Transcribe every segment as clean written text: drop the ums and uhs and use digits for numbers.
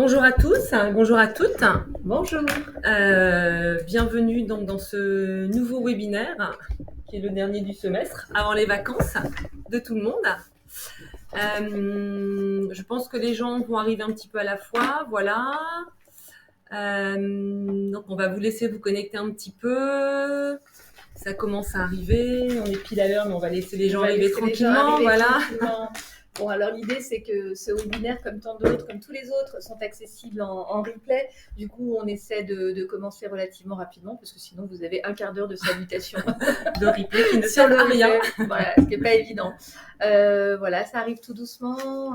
Bonjour à tous, bonjour à toutes. Bonjour. Bienvenue donc dans ce nouveau webinaire qui est le dernier du semestre avant les vacances de tout le monde. Je pense que les gens vont arriver un petit peu à la fois, voilà. Donc on va vous laisser vous connecter un petit peu. Ça commence à arriver, on est pile à l'heure, mais on va laisser les gens arriver tranquillement, voilà. Bon, alors l'idée, c'est que ce webinaire, comme tant d'autres, comme tous les autres, sont accessibles en replay. Du coup, on essaie de commencer relativement rapidement, parce que sinon, vous avez un quart d'heure de salutation de replay qui ne sert à rien. Voilà, ce qui n'est pas évident. Voilà, ça arrive tout doucement.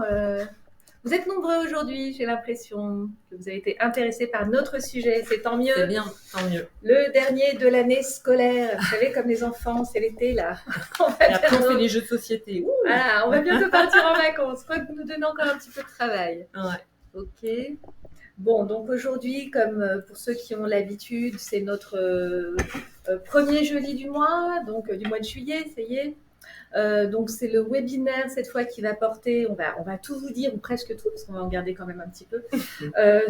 Vous êtes nombreux aujourd'hui, j'ai l'impression que vous avez été intéressés par notre sujet, c'est tant mieux. C'est bien, tant mieux. Le dernier de l'année scolaire, vous savez, comme les enfants, c'est l'été là. Et après, on fait les jeux de société. Voilà, on va bientôt partir en vacances, quoi que nous donnons encore un petit peu de travail. Ouais. Ok. Bon, donc aujourd'hui, comme pour ceux qui ont l'habitude, c'est notre premier jeudi du mois, donc du mois de juillet, ça y est. Donc c'est le webinaire cette fois qui va porter, on va tout vous dire, ou presque tout, parce qu'on va en garder quand même un petit peu,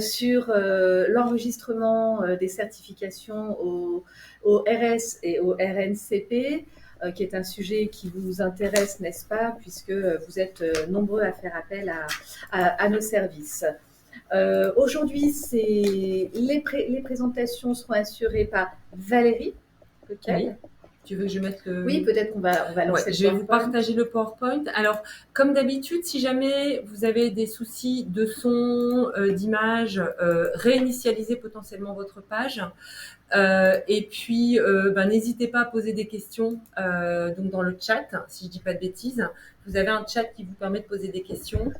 sur l'enregistrement des certifications au RS et au RNCP, qui est un sujet qui vous intéresse, n'est-ce pas, puisque vous êtes nombreux à faire appel à nos services. Aujourd'hui, les présentations seront assurées par Valérie. Oui. Tu veux que je mette le... Oui, peut-être qu'on va lancer je vais vous partager le PowerPoint. Alors, comme d'habitude, si jamais vous avez des soucis de son, d'image, réinitialisez potentiellement votre page. Et puis, n'hésitez pas à poser des questions donc dans le chat, si je dis pas de bêtises. Vous avez un chat qui vous permet de poser des questions.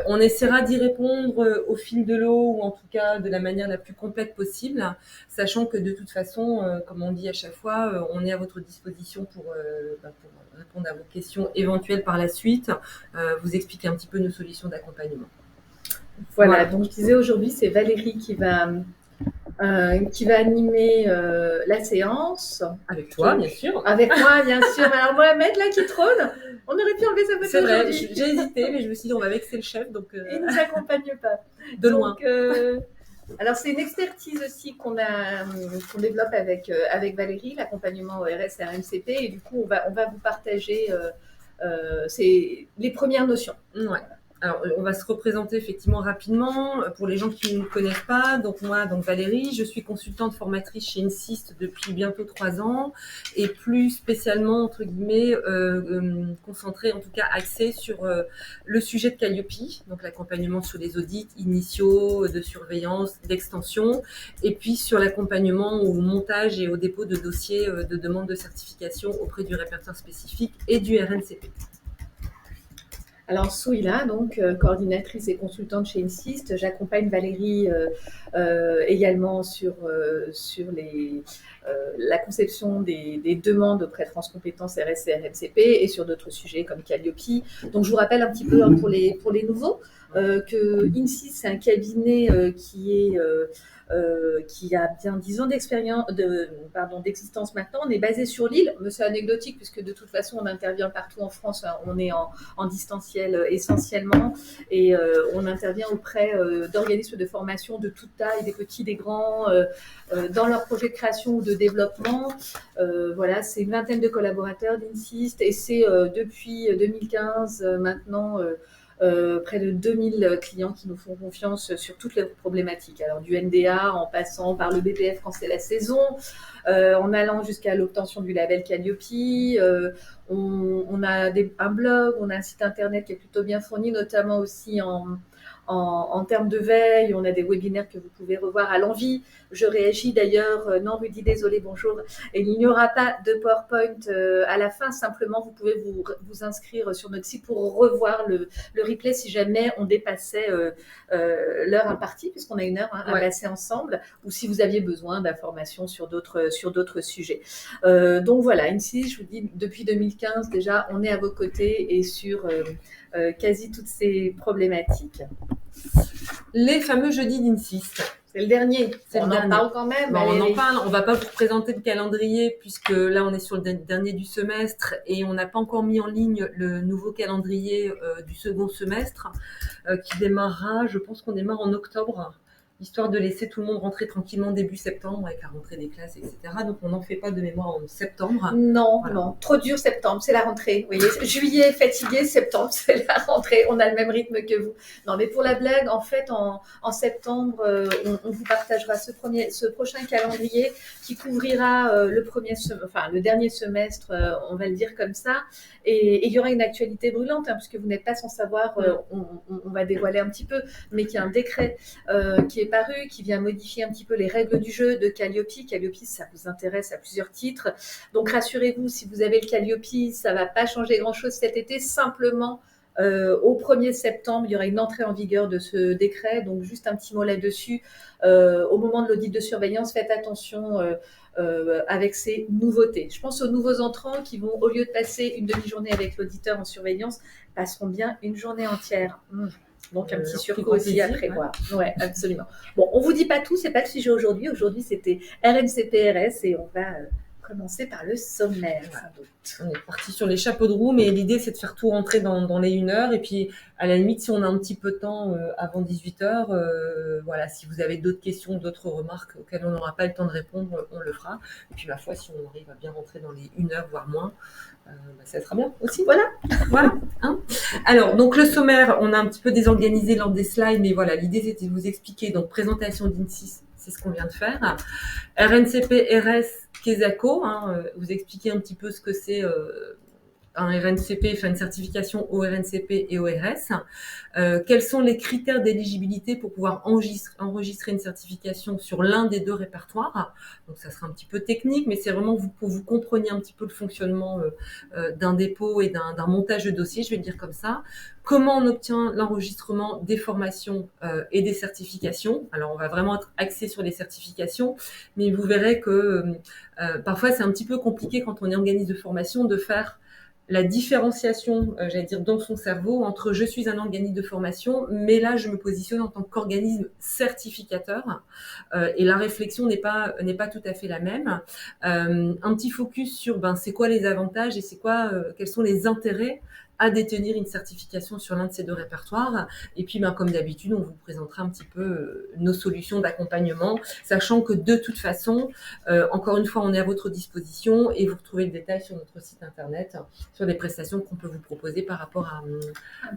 On essaiera d'y répondre au fil de l'eau ou en tout cas de la manière la plus complète possible, sachant que de toute façon, comme on dit à chaque fois, on est à votre disposition pour répondre à vos questions éventuelles par la suite, vous expliquer un petit peu nos solutions d'accompagnement. Voilà, donc je disais aujourd'hui, c'est Valérie qui va animer la séance. Avec toi, bien sûr. Avec moi, bien sûr. Alors Mohamed, là, qui trône, on aurait pu enlever sa photo aujourd'hui. C'est vrai, j'ai hésité, mais je me suis dit, on va vexer le chef. Donc, il ne nous accompagne pas. De loin. Alors, c'est une expertise aussi qu'on développe avec Valérie, l'accompagnement au RS et RMCP. Et du coup, on va vous partager les premières notions. Ouais. Alors, on va se représenter effectivement rapidement pour les gens qui ne me connaissent pas. Donc moi, Valérie, je suis consultante formatrice chez Insist depuis bientôt 3 ans et plus spécialement, entre guillemets, concentrée, en tout cas axée sur le sujet de Calliope, donc l'accompagnement sur les audits initiaux, de surveillance, d'extension, et puis sur l'accompagnement au montage et au dépôt de dossiers de demande de certification auprès du répertoire spécifique et du RNCP. Alors, Souila, donc coordinatrice et consultante chez Insist, j'accompagne Valérie également sur la conception des demandes auprès de France Compétences RS et RNCP et sur d'autres sujets comme Calliope. Donc, je vous rappelle un petit peu pour les nouveaux que Insist, c'est un cabinet qui a bien 10 ans d'existence maintenant. On est basé sur Lille, mais c'est anecdotique puisque de toute façon on intervient partout en France. On est en distanciel essentiellement et on intervient auprès d'organismes de formation de toute taille, des petits, des grands, dans leurs projets de création ou de développement. Voilà, c'est une vingtaine de collaborateurs d'Insist et c'est depuis 2015 maintenant près de 2000 clients qui nous font confiance sur toutes les problématiques. Alors du NDA en passant par le BPF quand c'est la saison, en allant jusqu'à l'obtention du label Calliope. On a un blog, on a un site internet qui est plutôt bien fourni, notamment aussi en termes de veille. On a des webinaires que vous pouvez revoir à l'envie. Je réagis d'ailleurs. Non, Rudy, désolé, bonjour. Et il n'y aura pas de PowerPoint à la fin. Simplement, vous pouvez vous inscrire sur notre site pour revoir le replay si jamais on dépassait l'heure impartie, puisqu'on a une heure à passer ensemble, ou si vous aviez besoin d'informations sur d'autres sujets. Donc voilà, Insist, je vous dis, depuis 2015 déjà, on est à vos côtés et sur quasi toutes ces problématiques. Les fameux jeudis d'INSIS. C'est le dernier. C'est on le en dernier. parle quand même. Bon, on en parle. On va pas vous présenter le calendrier puisque là, on est sur le dernier du semestre et on n'a pas encore mis en ligne le nouveau calendrier du second semestre qui démarrera, je pense qu'on démarre en octobre, histoire de laisser tout le monde rentrer tranquillement début septembre avec la rentrée des classes, etc. Donc on n'en fait pas de mémoire en septembre. Non, Voilà. non, trop dur septembre, c'est la rentrée. Vous voyez, juillet fatigué, septembre c'est la rentrée. On a le même rythme que vous. Non, mais pour la blague, en fait, en septembre, on vous partagera ce prochain calendrier qui couvrira le dernier semestre, on va le dire comme ça. Et il y aura une actualité brûlante, puisque vous n'êtes pas sans savoir. On va dévoiler un petit peu, mais qu'il y a un décret qui est paru, qui vient modifier un petit peu les règles du jeu de Calliope. Calliope, ça vous intéresse à plusieurs titres. Donc rassurez-vous, si vous avez le Calliope, ça ne va pas changer grand-chose cet été. Simplement, au 1er septembre, il y aura une entrée en vigueur de ce décret. Donc juste un petit mot là-dessus. Au moment de l'audit de surveillance, faites attention avec ces nouveautés. Je pense aux nouveaux entrants qui vont, au lieu de passer une demi-journée avec l'auditeur en surveillance, passeront bien une journée entière. Donc un petit surcoût aussi à prévoir. Ouais, absolument. Bon, on vous dit pas tout, c'est pas le sujet aujourd'hui. Aujourd'hui, c'était RNCP-RS et on va commencer par le sommaire, sans doute. On est parti sur les chapeaux de roue, mais l'idée c'est de faire tout rentrer dans les 1 heure et puis à la limite si on a un petit peu de temps avant 18h, voilà, si vous avez d'autres questions, d'autres remarques auxquelles on n'aura pas le temps de répondre, on le fera. Et puis ma foi, si on arrive à bien rentrer dans les 1 heure voire moins, ça sera bien aussi. Voilà. Hein. Alors, donc le sommaire, on a un petit peu désorganisé l'ordre des slides, mais voilà, l'idée c'était de vous expliquer. Donc, présentation d'INSIS, c'est ce qu'on vient de faire. RNCP, RS, KESACO, vous expliquer un petit peu ce que c'est un RNCP, enfin une certification au RNCP et au RS. Quels sont les critères d'éligibilité pour pouvoir enregistrer une certification sur l'un des 2 répertoires. Donc ça sera un petit peu technique, mais c'est vraiment pour vous compreniez un petit peu le fonctionnement d'un dépôt et d'un montage de dossier, je vais le dire comme ça. Comment on obtient l'enregistrement des formations et des certifications. Alors on va vraiment être axé sur les certifications, mais vous verrez que parfois c'est un petit peu compliqué quand on est organisme de formation de faire la différenciation, j'allais dire, dans son cerveau entre je suis un organisme de formation, mais là, je me positionne en tant qu'organisme certificateur et la réflexion n'est pas tout à fait la même. Un petit focus sur c'est quoi les avantages et quels sont les intérêts à détenir une certification sur l'un de ces 2 répertoires. Et puis, comme d'habitude, on vous présentera un petit peu nos solutions d'accompagnement, sachant que de toute façon, encore une fois, on est à votre disposition et vous retrouvez le détail sur notre site internet, sur des prestations qu'on peut vous proposer par rapport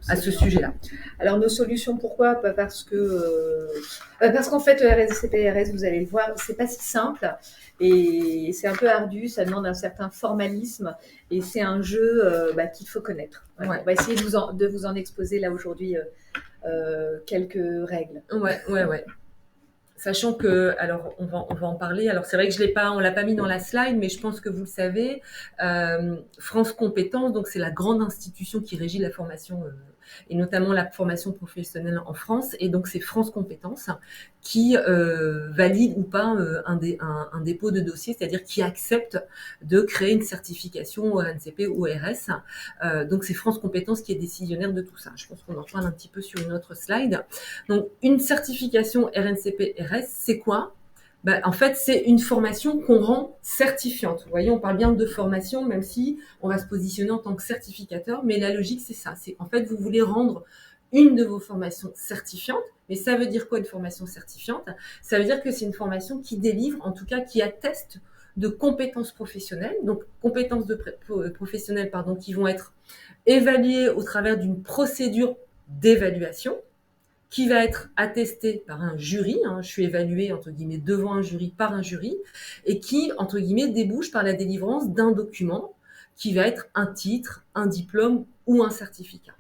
à ce sujet-là. Alors, nos solutions, pourquoi ? Parce qu'en fait, RNCP-RS, vous allez le voir, c'est pas si simple et c'est un peu ardu, ça demande un certain formalisme et c'est un jeu qu'il faut connaître. Ouais. On va essayer de vous en exposer là aujourd'hui quelques règles. Ouais. Sachant que, alors on va en parler. Alors c'est vrai que on l'a pas mis dans la slide, mais je pense que vous le savez. France Compétences, donc c'est la grande institution qui régit la formation et notamment la formation professionnelle en France. Et donc c'est France Compétences qui valide ou pas un dépôt de dossier, c'est-à-dire qui accepte de créer une certification au RNCP ou au RS. Donc c'est France Compétences qui est décisionnaire de tout ça. Je pense qu'on en parle un petit peu sur une autre slide. Donc une certification RNCP RS, c'est quoi ? En fait, c'est une formation qu'on rend certifiante. Vous voyez, on parle bien de formation, même si on va se positionner en tant que certificateur, mais la logique, c'est ça. C'est en fait, vous voulez rendre une de vos formations certifiantes. Mais ça veut dire quoi une formation certifiante ? Ça veut dire que c'est une formation qui délivre, en tout cas qui atteste de compétences professionnelles, donc compétences professionnelles qui vont être évaluées au travers d'une procédure d'évaluation qui va être attestée par un jury, je suis évaluée entre guillemets devant un jury par un jury, et qui entre guillemets débouche par la délivrance d'un document qui va être un titre, un diplôme ou un certificat.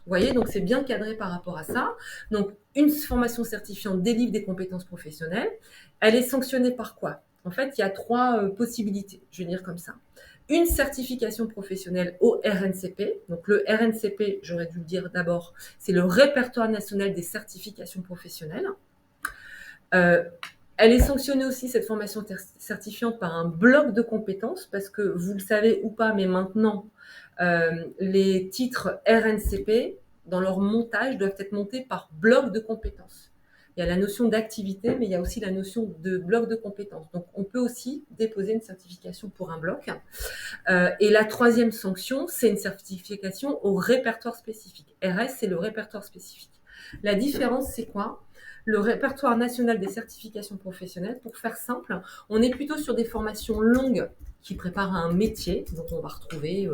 Vous voyez, donc c'est bien cadré par rapport à ça. Donc une formation certifiante délivre des compétences professionnelles. Elle est sanctionnée par quoi ? En fait, il y a 3 possibilités, je vais dire comme ça. Une certification professionnelle au RNCP. Donc le RNCP, j'aurais dû le dire d'abord, c'est le répertoire national des certifications professionnelles. Elle est sanctionnée aussi, cette formation certifiante, par un bloc de compétences, parce que vous le savez ou pas, mais maintenant, les titres RNCP dans leur montage, doivent être montés par bloc de compétences. Il y a la notion d'activité, mais il y a aussi la notion de bloc de compétences. Donc, on peut aussi déposer une certification pour un bloc. Et la troisième sanction, c'est une certification au répertoire spécifique. RS, c'est le répertoire spécifique. La différence, c'est quoi? Le répertoire national des certifications professionnelles, pour faire simple, on est plutôt sur des formations longues qui préparent à un métier. Donc, on va retrouver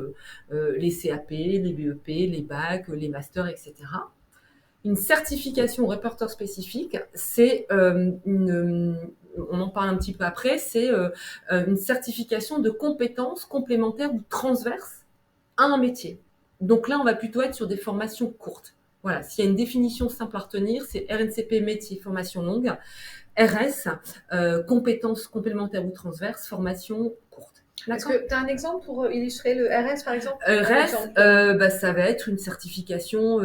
les CAP, les BEP, les bacs, les masters, etc. Une certification au répertoire spécifique, c'est on en parle un petit peu après, c'est une certification de compétences complémentaires ou transverses à un métier. Donc là, on va plutôt être sur des formations courtes. Voilà, s'il y a une définition simple à retenir, c'est RNCP métier, formation longue, RS, compétences complémentaires ou transverses, formation courte. Est-ce que tu as un exemple pour illustrer le RS, par exemple? RS, ça va être une certification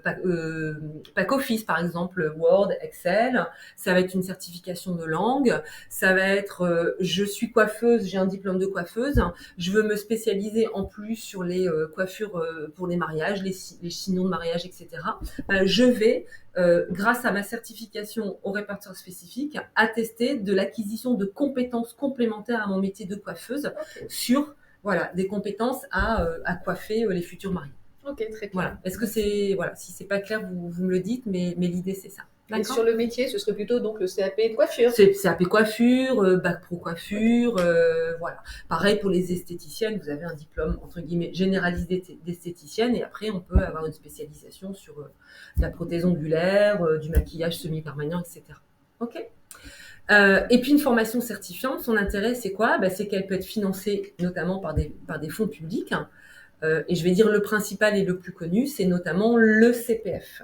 Pack Office, par exemple, Word, Excel. Ça va être une certification de langue. Ça va être je suis coiffeuse, j'ai un diplôme de coiffeuse. Je veux me spécialiser en plus sur les coiffures pour les mariages, les chignons de mariage, etc. Je vais grâce à ma certification au répertoire spécifique, attester de l'acquisition de compétences complémentaires à mon métier de coiffeuse sur des compétences à coiffer les futurs mariés. Ok, très clair. Voilà. Est-ce que c'est si c'est pas clair, vous me le dites, mais l'idée c'est ça. Et sur le métier, ce serait plutôt donc le CAP de coiffure. C'est CAP coiffure, bac pro coiffure, voilà. Pareil pour les esthéticiennes, vous avez un diplôme entre guillemets généralisé d'esthéticienne et après on peut avoir une spécialisation sur la prothèse ondulaire, du maquillage semi-permanent, etc. Ok. Et puis une formation certifiante, son intérêt c'est quoi? C'est qu'elle peut être financée notamment par des fonds publics. Et je vais dire le principal et le plus connu, c'est notamment le CPF,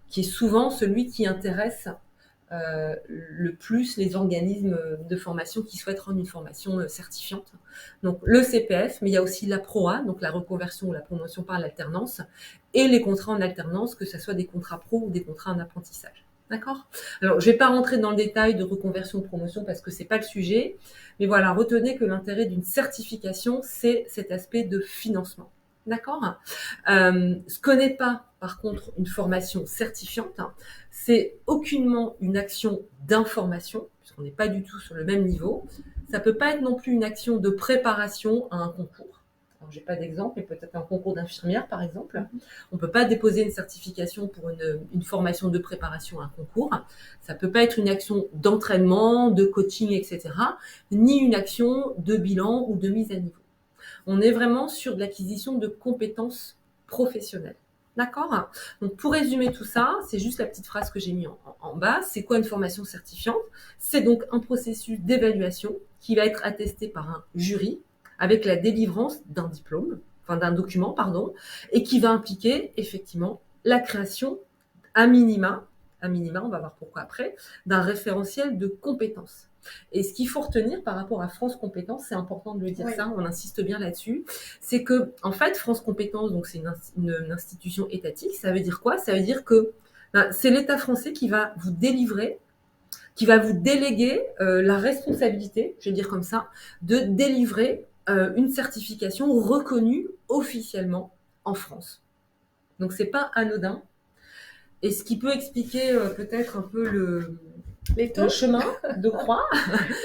qui est souvent celui qui intéresse le plus les organismes de formation qui souhaitent rendre une formation certifiante. Donc le CPF, mais il y a aussi la PROA, donc la reconversion ou la promotion par l'alternance, et les contrats en alternance, que ce soit des contrats pro ou des contrats en apprentissage. D'accord? Alors, je ne vais pas rentrer dans le détail de reconversion, promotion, parce que ce n'est pas le sujet, mais voilà, retenez que l'intérêt d'une certification, c'est cet aspect de financement. D'accord? Ce que n'est pas, par contre, une formation certifiante, c'est aucunement une action d'information, puisqu'on n'est pas du tout sur le même niveau. Ça ne peut pas être non plus une action de préparation à un concours. Alors, j'ai pas d'exemple, mais peut-être un concours d'infirmière, par exemple. On ne peut pas déposer une certification pour une formation de préparation à un concours. Ça ne peut pas être une action d'entraînement, de coaching, etc., ni une action de bilan ou de mise à niveau. On est vraiment sur de l'acquisition de compétences professionnelles. D'accord? Donc, pour résumer tout ça, c'est juste la petite phrase que j'ai mis en bas. C'est quoi une formation certifiante? C'est donc un processus d'évaluation qui va être attesté par un jury avec la délivrance d'un diplôme, d'un document, et qui va impliquer effectivement la création à minima, on va voir pourquoi après, d'un référentiel de compétences. Et ce qu'il faut retenir par rapport à France Compétences, c'est important de le dire, ça, on insiste bien là-dessus, c'est que en fait France Compétences, donc c'est une institution étatique. Ça veut dire quoi? Ça veut dire que c'est l'État français qui va vous délivrer, qui va vous déléguer la responsabilité, je vais dire comme ça, de délivrer une certification reconnue officiellement en France. Donc c'est pas anodin. Et ce qui peut expliquer peut-être un peu le chemin de croix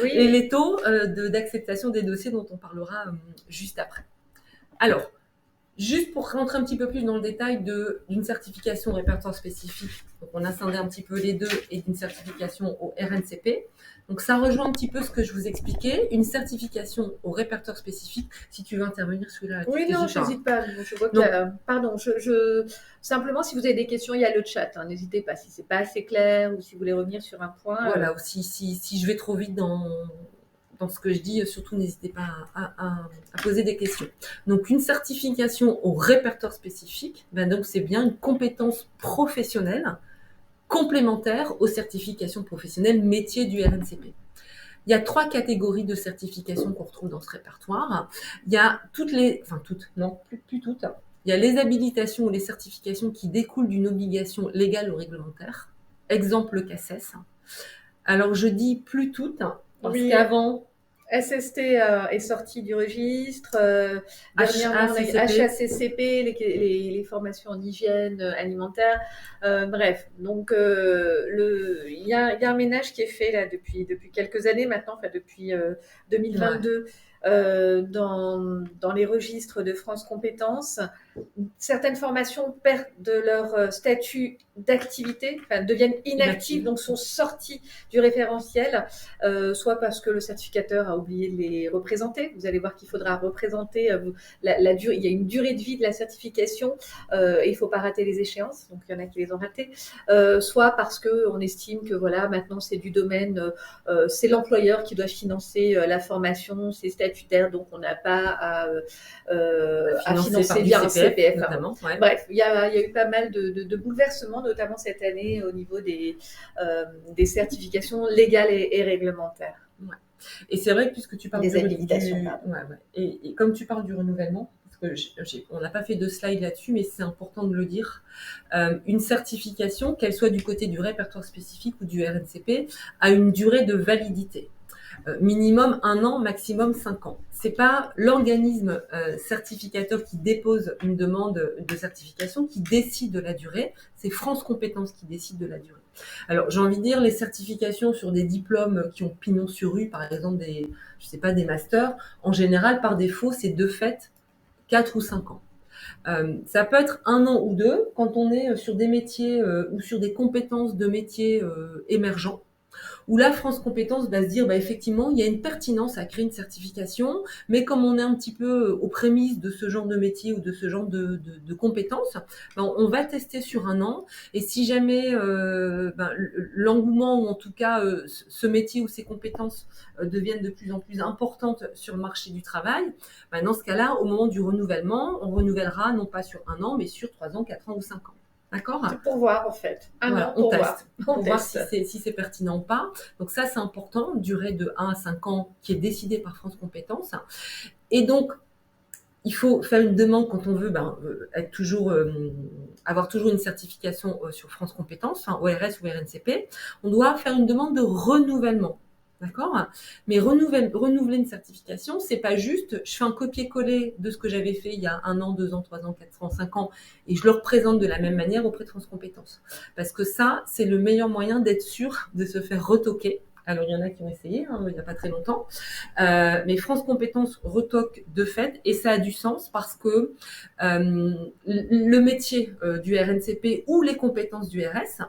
et les taux d'acceptation des dossiers dont on parlera juste après. Alors, juste pour rentrer un petit peu plus dans le détail d'une certification au répertoire spécifique, donc on a scindé un petit peu les deux, et d'une certification au RNCP. Donc ça rejoint un petit peu ce que je vous expliquais. Une certification au répertoire spécifique, si tu veux intervenir celui-là. Oui, non, je n'hésite pas. Je vois pardon, simplement, si vous avez des questions, il y a le chat. N'hésitez pas. Si ce n'est pas assez clair ou si vous voulez revenir sur un point. Voilà, ou si je vais trop vite dans ce que je dis, surtout n'hésitez pas à poser des questions. Donc, une certification au répertoire spécifique, donc c'est bien une compétence professionnelle complémentaire aux certifications professionnelles métiers du RNCP. Il y a 3 catégories de certifications qu'on retrouve dans ce répertoire. Il y a plus toutes. Il y a les habilitations ou les certifications qui découlent d'une obligation légale ou réglementaire. Exemple, le CACES. Alors, je dis plus toutes, parce qu'avant, SST est sorti du registre. Dernièrement, on a eu HACCP. HACCP, les formations en hygiène alimentaire. Bref, donc il y a un ménage qui est fait là depuis quelques années maintenant, enfin depuis 2022, dans les registres de France Compétences. Certaines formations perdent de leur statut d'activité, enfin, deviennent inactives, donc sont sorties du référentiel, soit parce que le certificateur a oublié de les représenter. Vous allez voir qu'il faudra représenter il y a une durée de vie de la certification et il ne faut pas rater les échéances, donc il y en a qui les ont ratées, soit parce qu'on estime que voilà, maintenant c'est du domaine, c'est l'employeur qui doit financer la formation, c'est statutaire, donc on n'a pas à financer via un CPF. Notamment, ouais. Bref, il y a eu pas mal de bouleversements, notamment cette année au niveau des certifications légales et réglementaires. Ouais. Et c'est vrai que puisque tu parles des habilitations, et comme tu parles du renouvellement, parce que on n'a pas fait de slide là-dessus, mais c'est important de le dire, une certification, qu'elle soit du côté du répertoire spécifique ou du RNCP, a une durée de validité. Minimum 1 an, maximum 5 ans. C'est pas l'organisme certificateur qui dépose une demande de certification qui décide de la durée, c'est France Compétences qui décide de la durée. Alors, j'ai envie de dire, les certifications sur des diplômes qui ont pignon sur rue, par exemple des masters, en général, par défaut, c'est de fait 4 ou 5 ans. Ça peut être 1 an ou 2 quand on est sur des métiers ou sur des compétences de métiers émergents, où là, France Compétences va se dire, effectivement, il y a une pertinence à créer une certification, mais comme on est un petit peu aux prémices de ce genre de métier ou de ce genre de compétences, on va tester sur 1 an, et si jamais l'engouement, ou en tout cas ce métier ou ces compétences deviennent de plus en plus importantes sur le marché du travail, dans ce cas-là, au moment du renouvellement, on renouvellera non pas sur 1 an, mais sur 3 ans, 4 ans ou 5 ans. D'accord ? C'est pour voir, en fait. On teste. Pour voir si c'est pertinent ou pas. Donc ça, c'est important, durée de 1 à 5 ans qui est décidée par France Compétences. Et donc, il faut faire une demande quand on veut avoir toujours une certification sur France Compétences, ORS ou RNCP. On doit faire une demande de renouvellement. D'accord ? Mais renouveler une certification, c'est pas juste, je fais un copier-coller de ce que j'avais fait il y a 1 an, 2 ans, 3 ans, 4 ans, 5 ans, et je le représente de la même manière auprès de France Compétences. Parce que ça, c'est le meilleur moyen d'être sûr de se faire retoquer. Alors, il y en a qui ont essayé, il n'y a pas très longtemps. Mais France Compétences retoque de fait, et ça a du sens parce que le métier du RNCP ou les compétences du RS,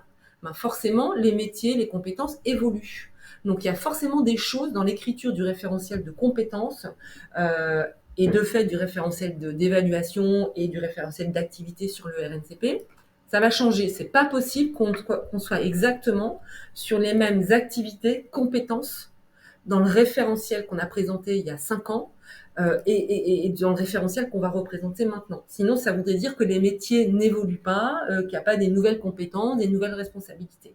forcément, les métiers, les compétences évoluent. Donc, il y a forcément des choses dans l'écriture du référentiel de compétences et de fait du référentiel d'évaluation et du référentiel d'activité sur le RNCP. Ça va changer. C'est pas possible qu'on soit exactement sur les mêmes activités, compétences dans le référentiel qu'on a présenté il y a 5 ans et dans le référentiel qu'on va représenter maintenant. Sinon, ça voudrait dire que les métiers n'évoluent pas, qu'il n'y a pas des nouvelles compétences, des nouvelles responsabilités.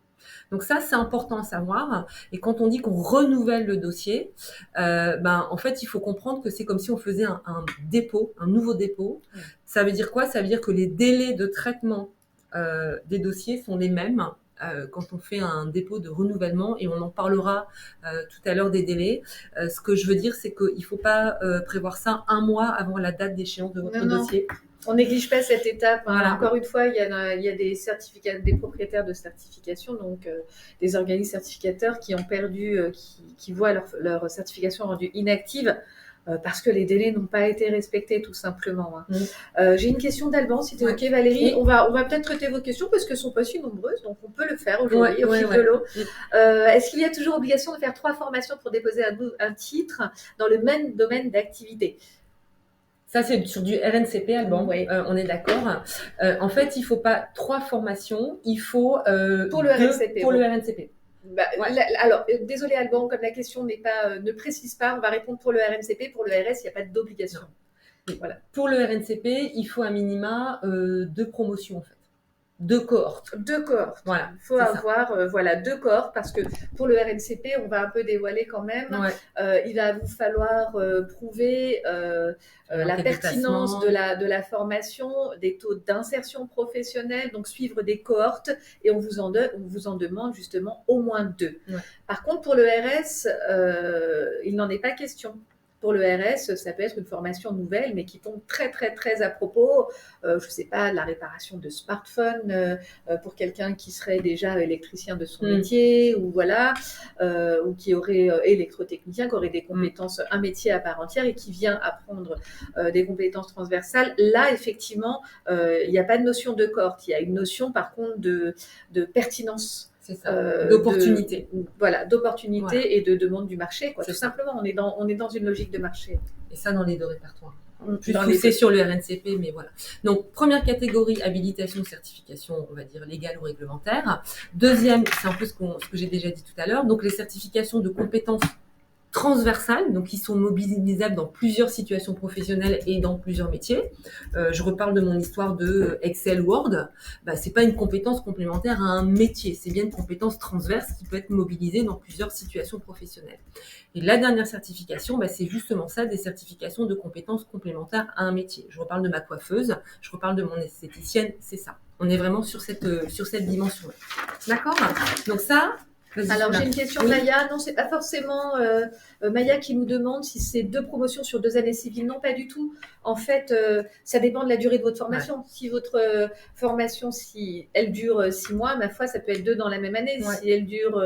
Donc ça, c'est important à savoir. Et quand on dit qu'on renouvelle le dossier, en fait, il faut comprendre que c'est comme si on faisait un dépôt, un nouveau dépôt. Ça veut dire quoi ? Ça veut dire que les délais de traitement des dossiers sont les mêmes quand on fait un dépôt de renouvellement, et on en parlera tout à l'heure des délais. Ce que je veux dire, c'est qu'il ne faut pas prévoir ça 1 mois avant la date d'échéance de votre dossier. On néglige pas cette étape. Voilà. Encore une fois, il y a des propriétaires de certification, donc des organismes certificateurs qui ont perdu, qui voient leur certification rendue inactive parce que les délais n'ont pas été respectés, tout simplement. J'ai une question d'Alban, si tu es OK, Valérie. On va peut-être traiter vos questions parce qu'elles ne sont pas si nombreuses, donc on peut le faire aujourd'hui au fil de l'eau. Est-ce qu'il y a toujours obligation de faire 3 formations pour déposer un titre dans le même domaine d'activité ? Ça, c'est sur du RNCP, Alban. On est d'accord. En fait, il ne faut pas 3 formations. Il faut pour le RNCP. Pour le RNCP. Alors, désolé Alban, comme la question ne précise pas, on va répondre pour le RNCP. Pour le RS, il n'y a pas d'obligation. Voilà. Pour le RNCP, il faut un minima 2 promotions, en fait. 2 cohortes. 2 cohortes. Voilà, Il faut c'est ça. avoir voilà, 2 cohortes parce que pour le RNCP, on va un peu dévoiler quand même. Ouais. Il va vous falloir prouver la L'enquête de pertinence placement. de la formation, des taux d'insertion professionnelle, donc suivre des cohortes et on vous en demande justement au moins 2. Ouais. Par contre, pour le RS, il n'en est pas question. Pour le RS, ça peut être une formation nouvelle, mais qui tombe très, très, très à propos. Je ne sais pas, la réparation de smartphones pour quelqu'un qui serait déjà électricien de son métier, ou voilà, ou qui aurait électrotechnicien, qui aurait des compétences, un métier à part entière et qui vient apprendre des compétences transversales. Là, effectivement, il n'y a pas de notion de cohorte. Il y a une notion, par contre, de pertinence. C'est ça, d'opportunité. Voilà, d'opportunité Voilà. Et de demande du marché, quoi. Tout ça. simplement, on est dans une logique de marché. Et ça dans les 2 répertoires. Plus Dans poussé sur le RNCP, mais voilà. Donc, première catégorie, habilitation, certification, on va dire légale ou réglementaire. Deuxième, c'est un peu ce que j'ai déjà dit tout à l'heure, donc les certifications de compétences transversales, donc qui sont mobilisables dans plusieurs situations professionnelles et dans plusieurs métiers. Je reparle de mon histoire de Excel Word. C'est pas une compétence complémentaire à un métier, c'est bien une compétence transverse qui peut être mobilisée dans plusieurs situations professionnelles. Et la dernière certification, c'est justement ça, des certifications de compétences complémentaires à un métier. Je reparle de ma coiffeuse, je reparle de mon esthéticienne, c'est ça. On est vraiment sur cette dimension-là. D'accord ? Donc ça, alors j'ai une question, oui. Maya. Non, c'est pas forcément Maya qui nous demande si c'est 2 promotions sur 2 années civiles. Non, pas du tout. En fait, ça dépend de la durée de votre formation. Ouais. Si votre formation, si elle dure 6 mois, ma foi, ça peut être 2 dans la même année. Ouais. Si elle dure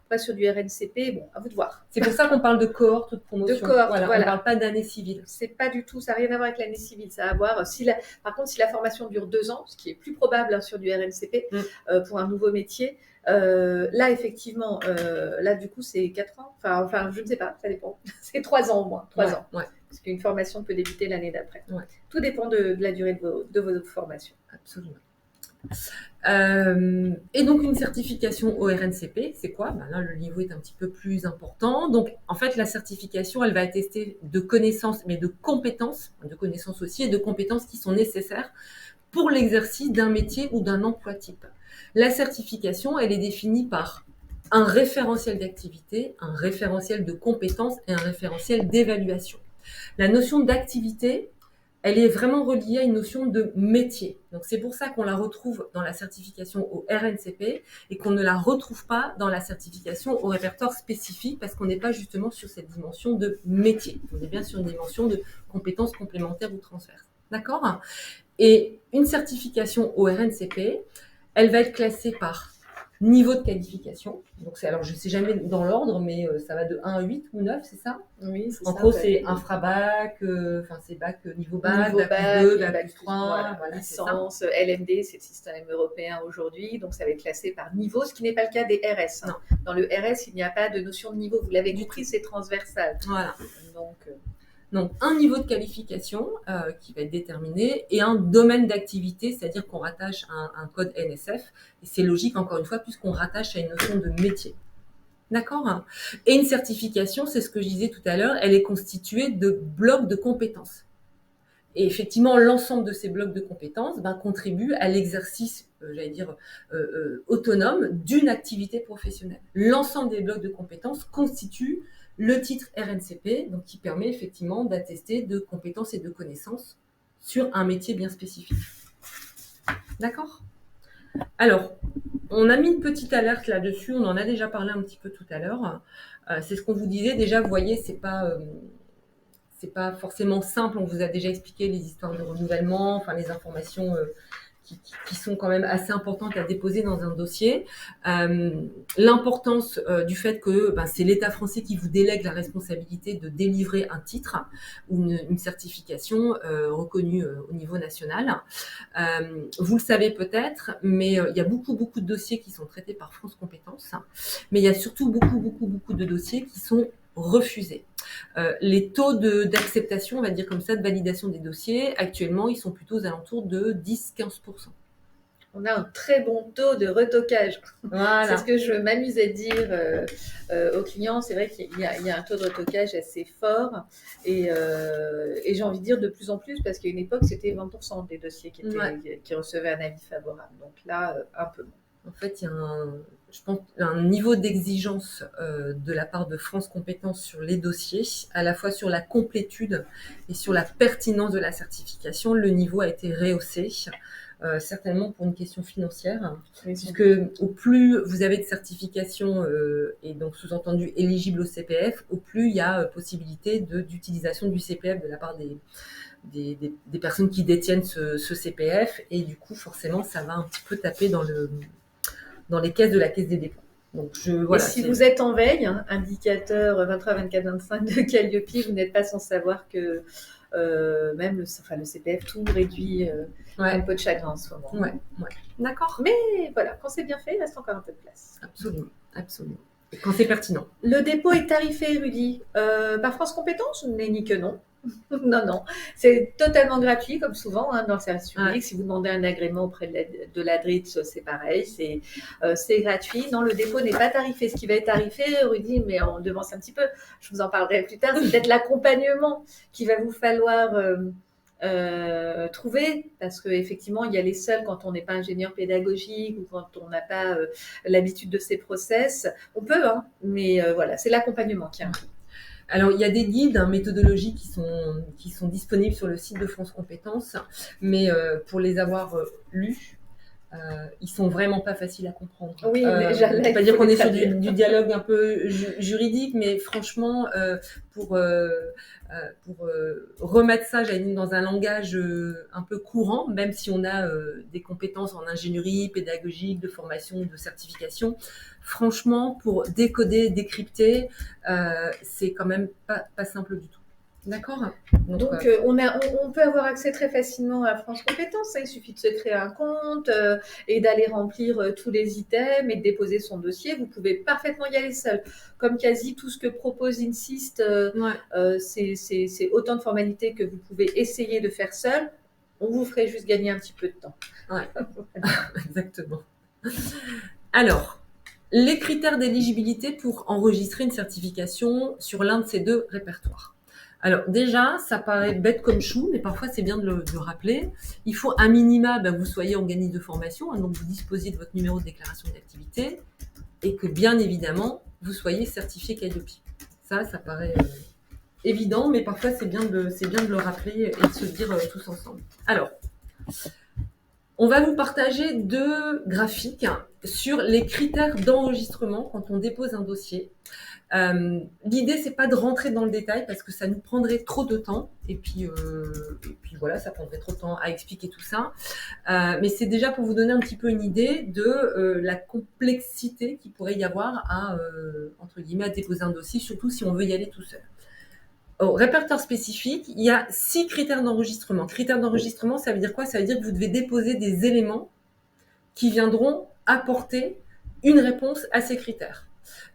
pas sur du RNCP, bon, à vous de voir. C'est pour ça qu'on parle de cohorte ou de promotion. De cohorte, voilà. On ne parle pas d'année civile. C'est pas du tout, ça n'a rien à voir avec l'année civile. Ça a à voir, par contre, si la formation dure 2 ans, ce qui est plus probable sur du RNCP pour un nouveau métier, là, effectivement, là, du coup, c'est 4 ans. Enfin, je ne sais pas, ça dépend. C'est 3 ans au moins, 3 ans. Ouais. Parce qu'une formation peut débuter l'année d'après. Ouais. Tout dépend de la durée de vos formations. Absolument. Et donc, une certification au RNCP, c'est quoi ? Là, le niveau est un petit peu plus important. Donc, en fait, la certification, elle va attester de connaissances, mais de connaissances aussi, et de compétences qui sont nécessaires pour l'exercice d'un métier ou d'un emploi type. La certification, elle est définie par un référentiel d'activité, un référentiel de compétences et un référentiel d'évaluation. La notion d'activité, elle est vraiment reliée à une notion de métier. Donc, c'est pour ça qu'on la retrouve dans la certification au RNCP et qu'on ne la retrouve pas dans la certification au répertoire spécifique parce qu'on n'est pas justement sur cette dimension de métier. On est bien sur une dimension de compétences complémentaires ou transverses. D'accord ? Et une certification au RNCP, elle va être classée par niveau de qualification. Donc, alors, je ne sais jamais dans l'ordre, mais ça va de 1 à 8 ou 9, c'est ça ? Oui, c'est en ça. gros, c'est infrabac, c'est bac, niveau bac, bac plus 2, bac plus 3. Voilà, licence, LMD, c'est le système européen aujourd'hui. Donc, ça va être classé par niveau, ce qui n'est pas le cas des RS. Hein. Dans le RS, il n'y a pas de notion de niveau. Vous l'avez compris, c'est transversal. Voilà. Donc, un niveau de qualification qui va être déterminé et un domaine d'activité, c'est-à-dire qu'on rattache un code NSF. Et c'est logique, encore une fois, puisqu'on rattache à une notion de métier. D'accord ? Et une certification, c'est ce que je disais tout à l'heure, elle est constituée de blocs de compétences. Et effectivement, l'ensemble de ces blocs de compétences contribue à l'exercice, autonome d'une activité professionnelle. L'ensemble des blocs de compétences constitue le titre RNCP, donc qui permet effectivement d'attester de compétences et de connaissances sur un métier bien spécifique. D'accord ? Alors, on a mis une petite alerte là-dessus, on en a déjà parlé un petit peu tout à l'heure. C'est ce qu'on vous disait, déjà, vous voyez, c'est pas forcément simple, on vous a déjà expliqué les histoires de renouvellement, les informations qui sont quand même assez importantes à déposer dans un dossier. L'importance du fait que c'est l'État français qui vous délègue la responsabilité de délivrer un titre ou une certification reconnue au niveau national. Vous le savez peut-être, mais il y a beaucoup de dossiers qui sont traités par France Compétences, mais il y a surtout beaucoup de dossiers qui sont refusés. Les taux d'acceptation, on va dire comme ça, de validation des dossiers, actuellement, ils sont plutôt aux alentours de 10-15%. On a un très bon taux de retoquage. C'est ce Voilà. que je m'amuse à dire aux clients. C'est vrai qu'il y a un taux de retoquage assez fort et j'ai envie de dire de plus en plus parce qu'à une époque, c'était 20% des dossiers Ouais. qui recevaient un avis favorable. Donc là, un peu moins. En fait, il y a je pense, un niveau d'exigence de la part de France Compétences sur les dossiers, à la fois sur la complétude et sur la pertinence de la certification. Le niveau a été rehaussé, certainement pour une question financière, Oui, puisque au plus vous avez de certifications et donc sous-entendu éligibles au CPF, au plus il y a possibilité d'utilisation du CPF de la part des personnes qui détiennent ce CPF, et du coup forcément ça va un petit peu taper dans les caisses de la Caisse des dépôts. Donc Et voilà. si vous êtes en veille, hein, indicateur 23, 24, 25 de Calliope, vous n'êtes pas sans savoir que même le CPF, tout réduit un Ouais, peu de chagrin en ce moment. ouais, ouais. D'accord. Mais voilà, quand c'est bien fait, il reste encore un peu de place. Absolument, absolument. Et quand c'est pertinent. Le dépôt est tarifé, Rudy, par France Compétences, mais ni que non. Non, non, c'est totalement gratuit, comme souvent dans le service public. Ouais. Si vous demandez un agrément auprès de l'ADRITS, c'est pareil, c'est gratuit. Non, le dépôt n'est pas tarifé. Ce qui va être tarifé, Rudy, mais on devance un petit peu, je vous en parlerai plus tard, c'est peut-être l'accompagnement qu'il va vous falloir trouver, parce qu'effectivement, il y a les seuls quand on n'est pas ingénieur pédagogique ou quand on n'a pas l'habitude de ces process. On peut, hein, mais voilà, c'est l'accompagnement qui a un prix. Alors, il y a des guides méthodologiques qui sont disponibles sur le site de France Compétences, mais pour les avoir lus, ils sont vraiment pas faciles à comprendre. Oui, déjà là, pas dire qu'on est sur du dialogue un peu juridique, mais franchement, pour remettre ça, j'allais dire, dans un langage un peu courant, même si on a des compétences en ingénierie, pédagogique, de formation, de certification, franchement, pour décoder, décrypter, c'est quand même pas simple du tout. D'accord. Donc on peut avoir accès très facilement à France Compétences. Hein. Il suffit de se créer un compte et d'aller remplir tous les items et de déposer son dossier. Vous pouvez parfaitement y aller seul. Comme quasi tout ce que propose Insist, c'est autant de formalités que vous pouvez essayer de faire seul. On vous ferait juste gagner un petit peu de temps. Ouais. Exactement. Alors, les critères d'éligibilité pour enregistrer une certification sur l'un de ces deux répertoires. Alors déjà, ça paraît bête comme chou, mais parfois c'est bien de le rappeler. Il faut un minima, vous soyez organisme de formation, donc vous disposiez de votre numéro de déclaration d'activité, et que bien évidemment, vous soyez certifié Calliope. Ça paraît évident, mais parfois c'est bien de le rappeler et de se dire tous ensemble. Alors, on va vous partager 2 graphiques sur les critères d'enregistrement quand on dépose un dossier. L'idée, c'est pas de rentrer dans le détail parce que ça nous prendrait trop de temps. Et puis voilà, ça prendrait trop de temps à expliquer tout ça. Mais c'est déjà pour vous donner un petit peu une idée de la complexité qu'il pourrait y avoir à, entre guillemets, à déposer un dossier, surtout si on veut y aller tout seul. Au répertoire spécifique, il y a 6 critères d'enregistrement. Critères d'enregistrement, ça veut dire quoi? Ça veut dire que vous devez déposer des éléments qui viendront apporter une réponse à ces critères.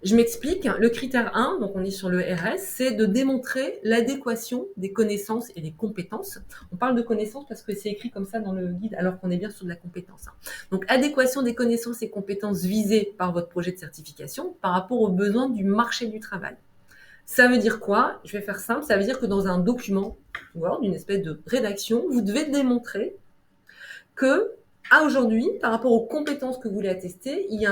Je m'explique. Le critère 1, donc on est sur le RS, c'est de démontrer l'adéquation des connaissances et des compétences. On parle de connaissances parce que c'est écrit comme ça dans le guide, alors qu'on est bien sur de la compétence. Donc, adéquation des connaissances et compétences visées par votre projet de certification par rapport aux besoins du marché du travail. Ça veut dire quoi? Je vais faire simple. Ça veut dire que dans un document Word, une espèce de rédaction, vous devez démontrer que, à aujourd'hui, par rapport aux compétences que vous voulez attester, il y a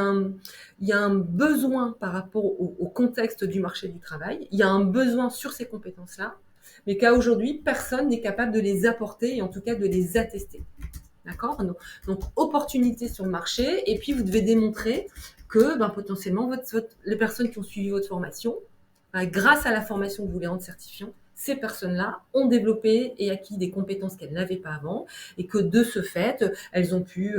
un besoin par rapport au contexte du marché du travail. Il y a un besoin sur ces compétences-là, mais qu'à aujourd'hui, personne n'est capable de les apporter et en tout cas de les attester. D'accord? Donc, opportunité sur le marché. Et puis, vous devez démontrer que potentiellement, les personnes qui ont suivi votre formation, grâce à la formation que vous voulez rendre certifiant, ces personnes-là ont développé et acquis des compétences qu'elles n'avaient pas avant et que de ce fait, elles ont pu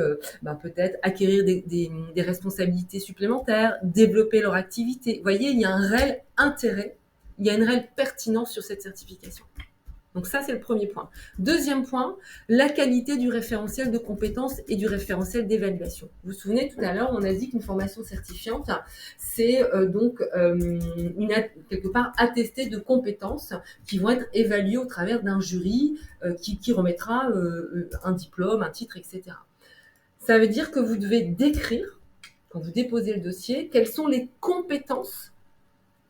peut-être acquérir des responsabilités supplémentaires, développer leur activité. Vous voyez, il y a un réel intérêt, il y a une réelle pertinence sur cette certification. Donc ça, c'est le premier point. Deuxième point, la qualité du référentiel de compétences et du référentiel d'évaluation. Vous vous souvenez, tout à l'heure, on a dit qu'une formation certifiante, c'est quelque part attestée de compétences qui vont être évaluées au travers d'un jury qui remettra un diplôme, un titre, etc. Ça veut dire que vous devez décrire, quand vous déposez le dossier, quelles sont les compétences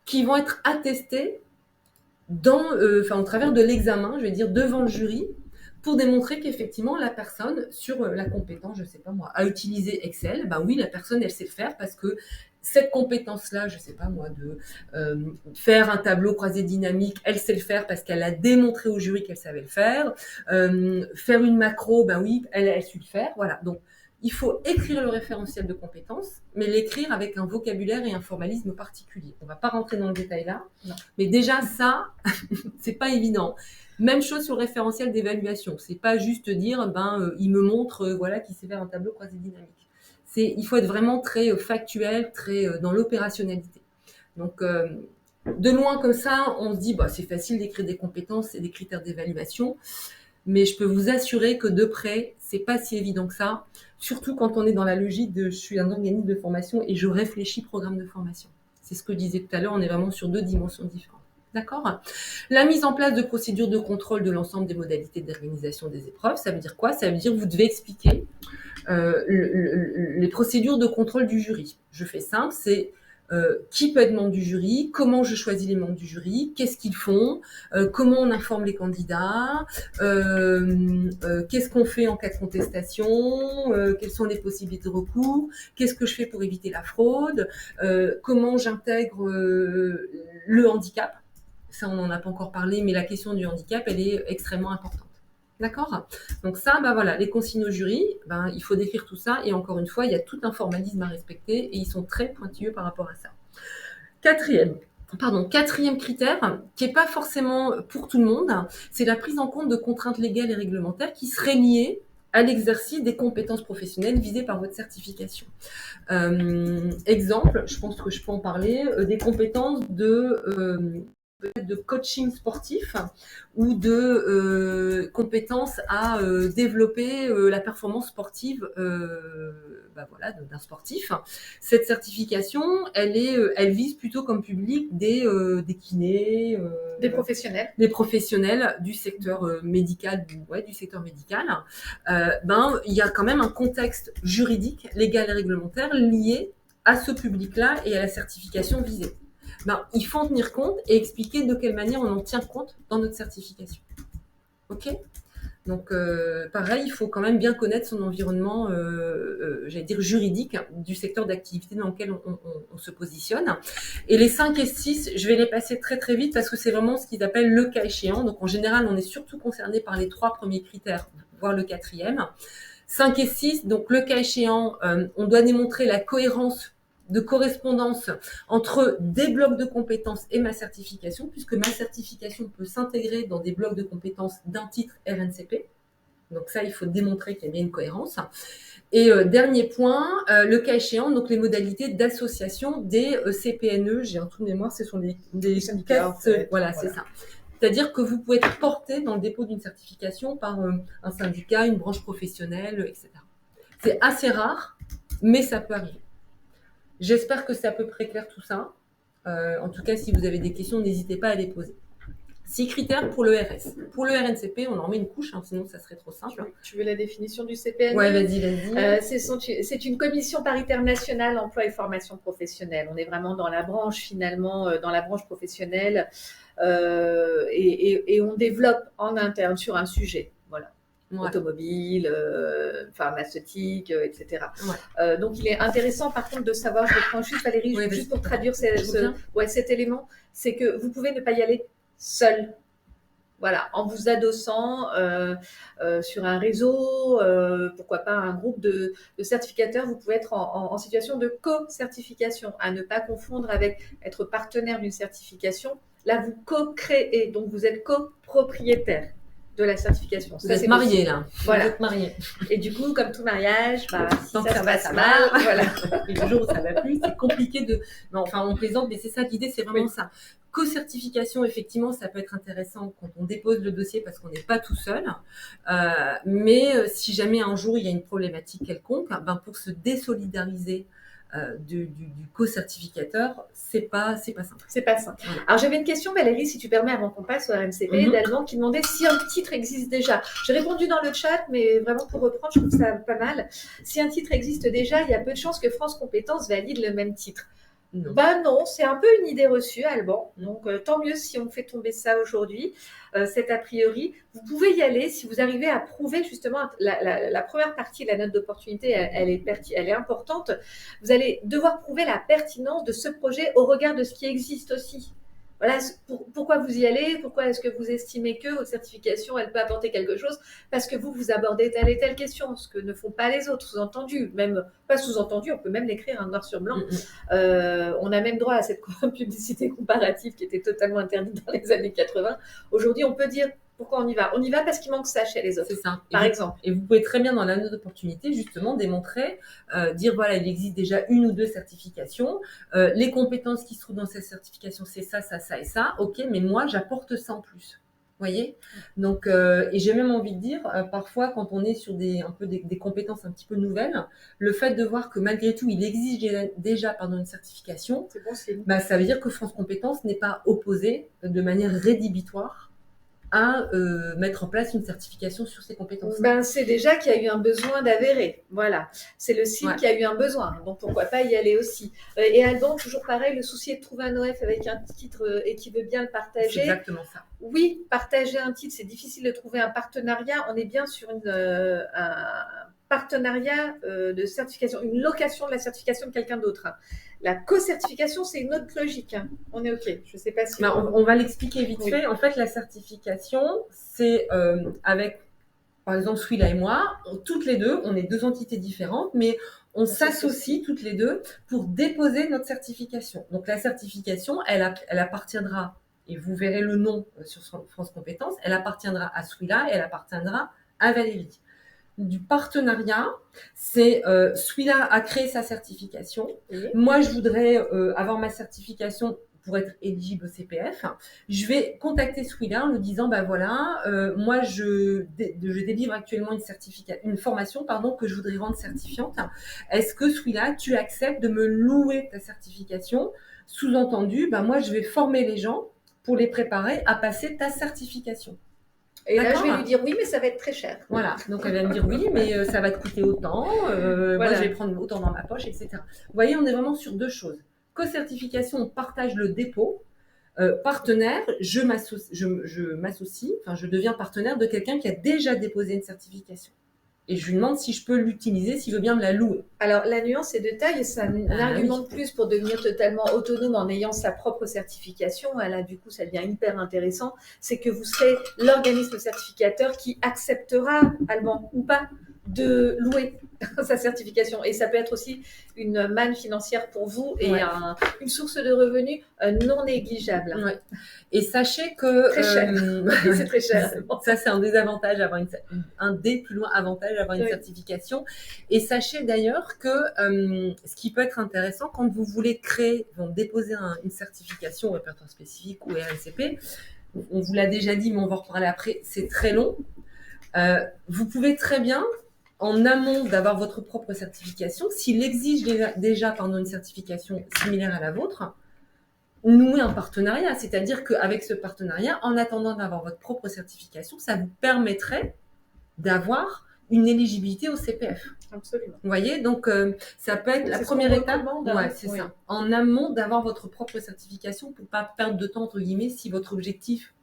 qui vont être attestées au travers de l'examen, je vais dire, devant le jury, pour démontrer qu'effectivement, la personne, sur la compétence, je ne sais pas moi, à utiliser Excel, ben oui, la personne, elle sait le faire parce que cette compétence-là, je ne sais pas moi, de faire un tableau croisé dynamique, elle sait le faire parce qu'elle a démontré au jury qu'elle savait le faire. Faire une macro, ben oui, elle su le faire. Voilà. Donc, il faut écrire le référentiel de compétences, mais l'écrire avec un vocabulaire et un formalisme particulier. On ne va pas rentrer dans le détail là, non. Mais déjà ça, c'est pas évident. Même chose sur le référentiel d'évaluation. C'est pas juste dire, il me montre, voilà, qu'il sait faire un tableau croisé dynamique. Il faut être vraiment très factuel, très dans l'opérationnalité. Donc, de loin comme ça, on se dit, c'est facile d'écrire des compétences et des critères d'évaluation. Mais je peux vous assurer que de près, c'est pas si évident que ça. Surtout quand on est dans la logique de je suis un organisme de formation et je réfléchis programme de formation. C'est ce que je disais tout à l'heure, on est vraiment sur 2 dimensions différentes. D'accord ? La mise en place de procédures de contrôle de l'ensemble des modalités d'organisation des épreuves, ça veut dire quoi ? Ça veut dire que vous devez expliquer les procédures de contrôle du jury. Je fais simple, c'est qui peut être membre du jury, comment je choisis les membres du jury, qu'est-ce qu'ils font, comment on informe les candidats, qu'est-ce qu'on fait en cas de contestation, quelles sont les possibilités de recours, qu'est-ce que je fais pour éviter la fraude, comment j'intègre le handicap. Ça, on n'en a pas encore parlé, mais la question du handicap, elle est extrêmement importante. D'accord ? Donc ça, voilà, les consignes au jury, il faut décrire tout ça. Et encore une fois, il y a tout un formalisme à respecter et ils sont très pointilleux par rapport à ça. Quatrième critère, qui n'est pas forcément pour tout le monde, c'est la prise en compte de contraintes légales et réglementaires qui seraient liées à l'exercice des compétences professionnelles visées par votre certification. Exemple, je pense que je peux en parler, des compétences de coaching sportif ou de compétences à développer la performance sportive d'un sportif. Cette certification, elle vise plutôt comme public des kinés, des professionnels. Des professionnels du secteur médical, du secteur médical. Il y a quand même un contexte juridique, légal et réglementaire lié à ce public-là et à la certification visée. Il faut en tenir compte et expliquer de quelle manière on en tient compte dans notre certification. Ok ? Donc, pareil, il faut quand même bien connaître son environnement, juridique, du secteur d'activité dans lequel on se positionne. Et les 5 et 6, je vais les passer très très vite parce que c'est vraiment ce qu'ils appellent le cas échéant. Donc, en général, on est surtout concerné par les 3 premiers critères, voire le 4e. 5 et 6, donc le cas échéant, on doit démontrer la cohérence de correspondance entre des blocs de compétences et ma certification, puisque ma certification peut s'intégrer dans des blocs de compétences d'un titre RNCP. Donc ça, il faut démontrer qu'il y a bien une cohérence. Et dernier point, le cas échéant, donc les modalités d'association des CPNE, j'ai un trou de mémoire, ce sont des syndicats. Voilà, c'est ça. C'est-à-dire que vous pouvez être porté dans le dépôt d'une certification par un syndicat, une branche professionnelle, etc. C'est assez rare, mais ça peut arriver. J'espère que c'est à peu près clair tout ça. En tout cas, si vous avez des questions, n'hésitez pas à les poser. 6 critères pour le RS. Pour le RNCP, on en met une couche, sinon ça serait trop simple. Tu veux la définition du CPN ? Ouais, vas-y. C'est une commission paritaire nationale emploi et formation professionnelle. On est vraiment dans la branche, finalement, dans la branche professionnelle, et on développe en interne sur un sujet. Voilà. Ouais. Automobile, pharmaceutique, etc. Ouais. Donc, il est intéressant, par contre, de savoir, je reprends juste Valérie, juste pour traduire cet élément, c'est que vous pouvez ne pas y aller seul. Voilà, en vous adossant sur un réseau, pourquoi pas un groupe de certificateurs, vous pouvez être en situation de co-certification, à ne pas confondre avec être partenaire d'une certification. Là, vous co-créez, donc vous êtes copropriétaire de la certification. Vous êtes marié là. Voilà. Vous êtes marié. Et du coup, comme tout mariage, si ça se passe mal, voilà. Et le jour où ça va plus, c'est compliqué de. Non, enfin, on plaisante, mais c'est ça l'idée, c'est vraiment ça. Co-certification, effectivement, ça peut être intéressant quand on dépose le dossier parce qu'on n'est pas tout seul. Mais si jamais un jour il y a une problématique quelconque, pour se désolidariser du co-certificateur, c'est pas simple. C'est pas simple. Voilà. Alors j'avais une question, Valérie, si tu permets, avant qu'on passe au RNCP, d'Allemand, qui demandait si un titre existe déjà. J'ai répondu dans le chat, mais vraiment pour reprendre, je trouve ça pas mal. Si un titre existe déjà, il y a peu de chances que France Compétences valide le même titre. Non. Ben non, c'est un peu une idée reçue, Alban. Donc tant mieux si on fait tomber ça aujourd'hui, cet a priori. Vous pouvez y aller si vous arrivez à prouver justement la première partie, la note d'opportunité, elle est importante. Vous allez devoir prouver la pertinence de ce projet au regard de ce qui existe aussi. Voilà pourquoi vous y allez, pourquoi est-ce que vous estimez que votre certification, elle peut apporter quelque chose, parce que vous abordez telle et telle question, ce que ne font pas les autres, sous-entendu, même pas sous-entendu, on peut même l'écrire en noir sur blanc. On a même droit à cette publicité comparative qui était totalement interdite dans les années 80. Aujourd'hui, on peut dire pourquoi on y va. On y va parce qu'il manque ça chez les autres, c'est ça. Par exemple. Et vous pouvez très bien, dans la note d'opportunité, justement, démontrer, dire, voilà, il existe déjà 1 ou 2 certifications. Les compétences qui se trouvent dans ces certifications, c'est ça, ça, ça et ça. OK, mais moi, j'apporte ça en plus. Vous voyez ? Donc, et j'ai même envie de dire, parfois, quand on est sur des compétences un petit peu nouvelles, le fait de voir que malgré tout, il existe déjà une certification, c'est bon, c'est bah, ça veut dire que France Compétences n'est pas opposée de manière rédhibitoire à mettre en place une certification sur ces compétences. Ben, c'est déjà qu'il y a eu un besoin d'Avéré. Voilà. C'est le site qui a eu un besoin. Donc, pourquoi pas y aller aussi. Et Alban, toujours pareil, le souci est de trouver un OF avec un titre et qui veut bien le partager. C'est exactement ça. Oui, partager un titre, c'est difficile de trouver un partenariat. On est bien sur un partenariat de certification, une location de la certification de quelqu'un d'autre. La co-certification, c'est une autre logique. On est OK. Je ne sais pas si... On va l'expliquer vite fait. En fait, la certification, c'est avec, par exemple, Swila et moi, toutes les deux, on est 2 entités différentes, mais on s'associe toutes les deux pour déposer notre certification. Donc, la certification, elle appartiendra, et vous verrez le nom sur France Compétences, elle appartiendra à Swila et elle appartiendra à Valérie. Du partenariat, c'est Swila a créé sa certification. Moi, je voudrais avoir ma certification pour être éligible au CPF. Je vais contacter Swila en lui disant, bah voilà, moi je délivre actuellement une formation que je voudrais rendre certifiante. Est-ce que Swila, tu acceptes de me louer ta certification ? Sous-entendu, bah moi je vais former les gens pour les préparer à passer ta certification. Et là, je vais lui dire oui, mais ça va être très cher. Voilà, donc elle va me dire oui, mais ça va te coûter autant, voilà. Moi je vais prendre autant dans ma poche, etc. Vous voyez, on est vraiment sur 2 choses. Co-certification, on partage le dépôt. Partenaire, je m'associe, je deviens partenaire de quelqu'un qui a déjà déposé une certification. Et je lui demande si je peux l'utiliser, s'il veut bien me la louer. Alors, la nuance est de taille et c'est un argument de plus pour devenir totalement autonome en ayant sa propre certification. Là, du coup, ça devient hyper intéressant. C'est que vous serez l'organisme certificateur qui acceptera, Alban ou pas, de louer sa certification. Et ça peut être aussi une manne financière pour vous et une source de revenus non négligeable. Ouais. Et sachez que... Très cher. C'est très cher. Ça, c'est un des avantages, plus loin avantage d'avoir une certification. Et sachez d'ailleurs que ce qui peut être intéressant, quand vous voulez déposer une certification au répertoire spécifique ou RNCP, on vous l'a déjà dit, mais on va en reparler après, c'est très long. Vous pouvez très bien, en amont d'avoir votre propre certification, s'il exige déjà une certification similaire à la vôtre, nouer un partenariat. C'est-à-dire qu'avec ce partenariat, en attendant d'avoir votre propre certification, ça vous permettrait d'avoir une éligibilité au CPF. Absolument. Vous voyez, donc ça peut être la première étape. C'est ça. En amont d'avoir votre propre certification pour ne pas perdre de temps, entre guillemets, si votre objectif,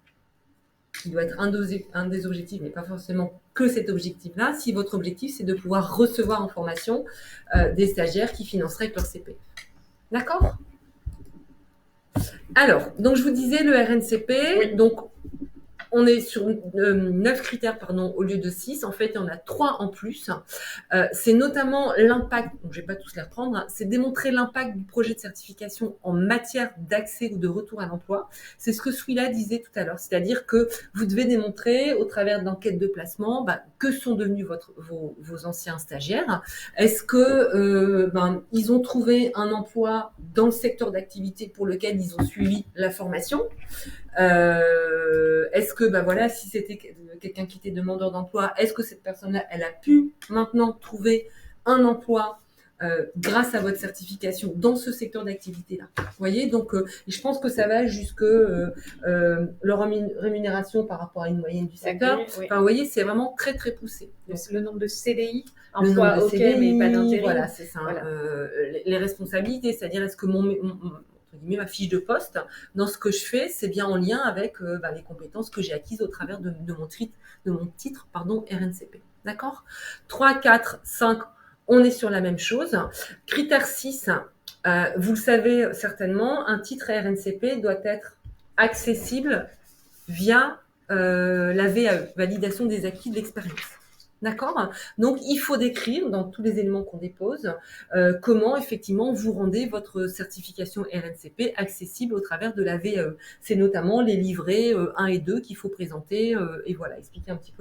qui doit être un des objectifs, mais pas forcément que cet objectif-là, si votre objectif, c'est de pouvoir recevoir en formation des stagiaires qui financeraient avec leur CPF. D'accord ? Alors, donc je vous disais le RNCP, donc on est sur 9 critères au lieu de 6. En fait, il y en a 3 en plus. C'est notamment l'impact, donc je ne vais pas tous les reprendre, c'est démontrer l'impact du projet de certification en matière d'accès ou de retour à l'emploi. C'est ce que Swila disait tout à l'heure, c'est-à-dire que vous devez démontrer au travers d'enquêtes de placement que sont devenus vos anciens stagiaires. Est-ce que ils ont trouvé un emploi dans le secteur d'activité pour lequel ils ont suivi la formation ? Est-ce que si c'était quelqu'un qui était demandeur d'emploi, est-ce que cette personne-là, elle a pu maintenant trouver un emploi grâce à votre certification dans ce secteur d'activité-là. Vous voyez, donc je pense que ça va jusque leur rémunération par rapport à une moyenne du secteur. Oui. Enfin, vous voyez, c'est vraiment très très poussé. Donc, le nombre de CDI, le nombre de CDI, mais pas d'intérim. Voilà, c'est ça. Voilà. Les responsabilités, c'est-à-dire est-ce que ma fiche de poste, dans ce que je fais, c'est bien en lien avec les compétences que j'ai acquises au travers de mon titre RNCP. D'accord ? 3, 4, 5, on est sur la même chose. Critère 6, vous le savez certainement, un titre RNCP doit être accessible via la VAE, validation des acquis de l'expérience. D'accord ? Donc, il faut décrire dans tous les éléments qu'on dépose comment effectivement vous rendez votre certification RNCP accessible au travers de la VAE. C'est notamment les livrets 1 et 2 qu'il faut présenter et voilà, expliquer un petit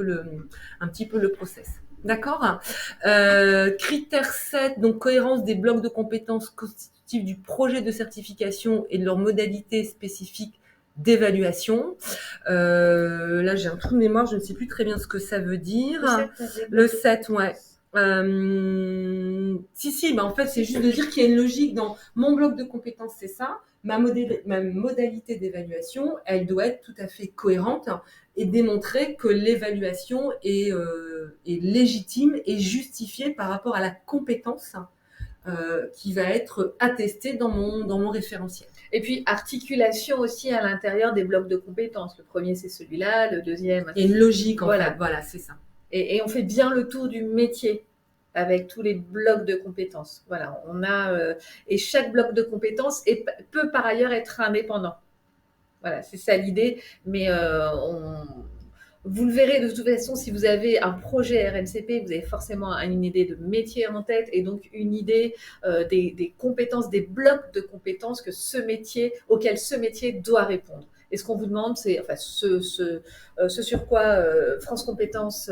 peu le process. D'accord ? Critère 7, donc cohérence des blocs de compétences constitutifs du projet de certification et de leurs modalités spécifiques d'évaluation. Là, j'ai un trou de mémoire, je ne sais plus très bien ce que ça veut dire. Le 7, ouais. En fait, c'est juste de dire qu'il y a une logique dans mon bloc de compétences, c'est ça. Ma modalité d'évaluation, elle doit être tout à fait cohérente et démontrer que l'évaluation est légitime et justifiée par rapport à la compétence qui va être attestée dans mon référentiel. Et puis, articulation aussi à l'intérieur des blocs de compétences. Le premier, c'est celui-là, le deuxième... Il y a une logique, en fait. Voilà, c'est ça. Et on fait bien le tour du métier avec tous les blocs de compétences. Voilà, on a... et chaque bloc de compétences peut par ailleurs être indépendant. Voilà, c'est ça l'idée. Mais vous le verrez de toute façon, si vous avez un projet RNCP, vous avez forcément une idée de métier en tête et donc une idée des compétences, des blocs de compétences auxquels ce métier doit répondre. Et ce qu'on vous demande, c'est ce sur quoi France Compétences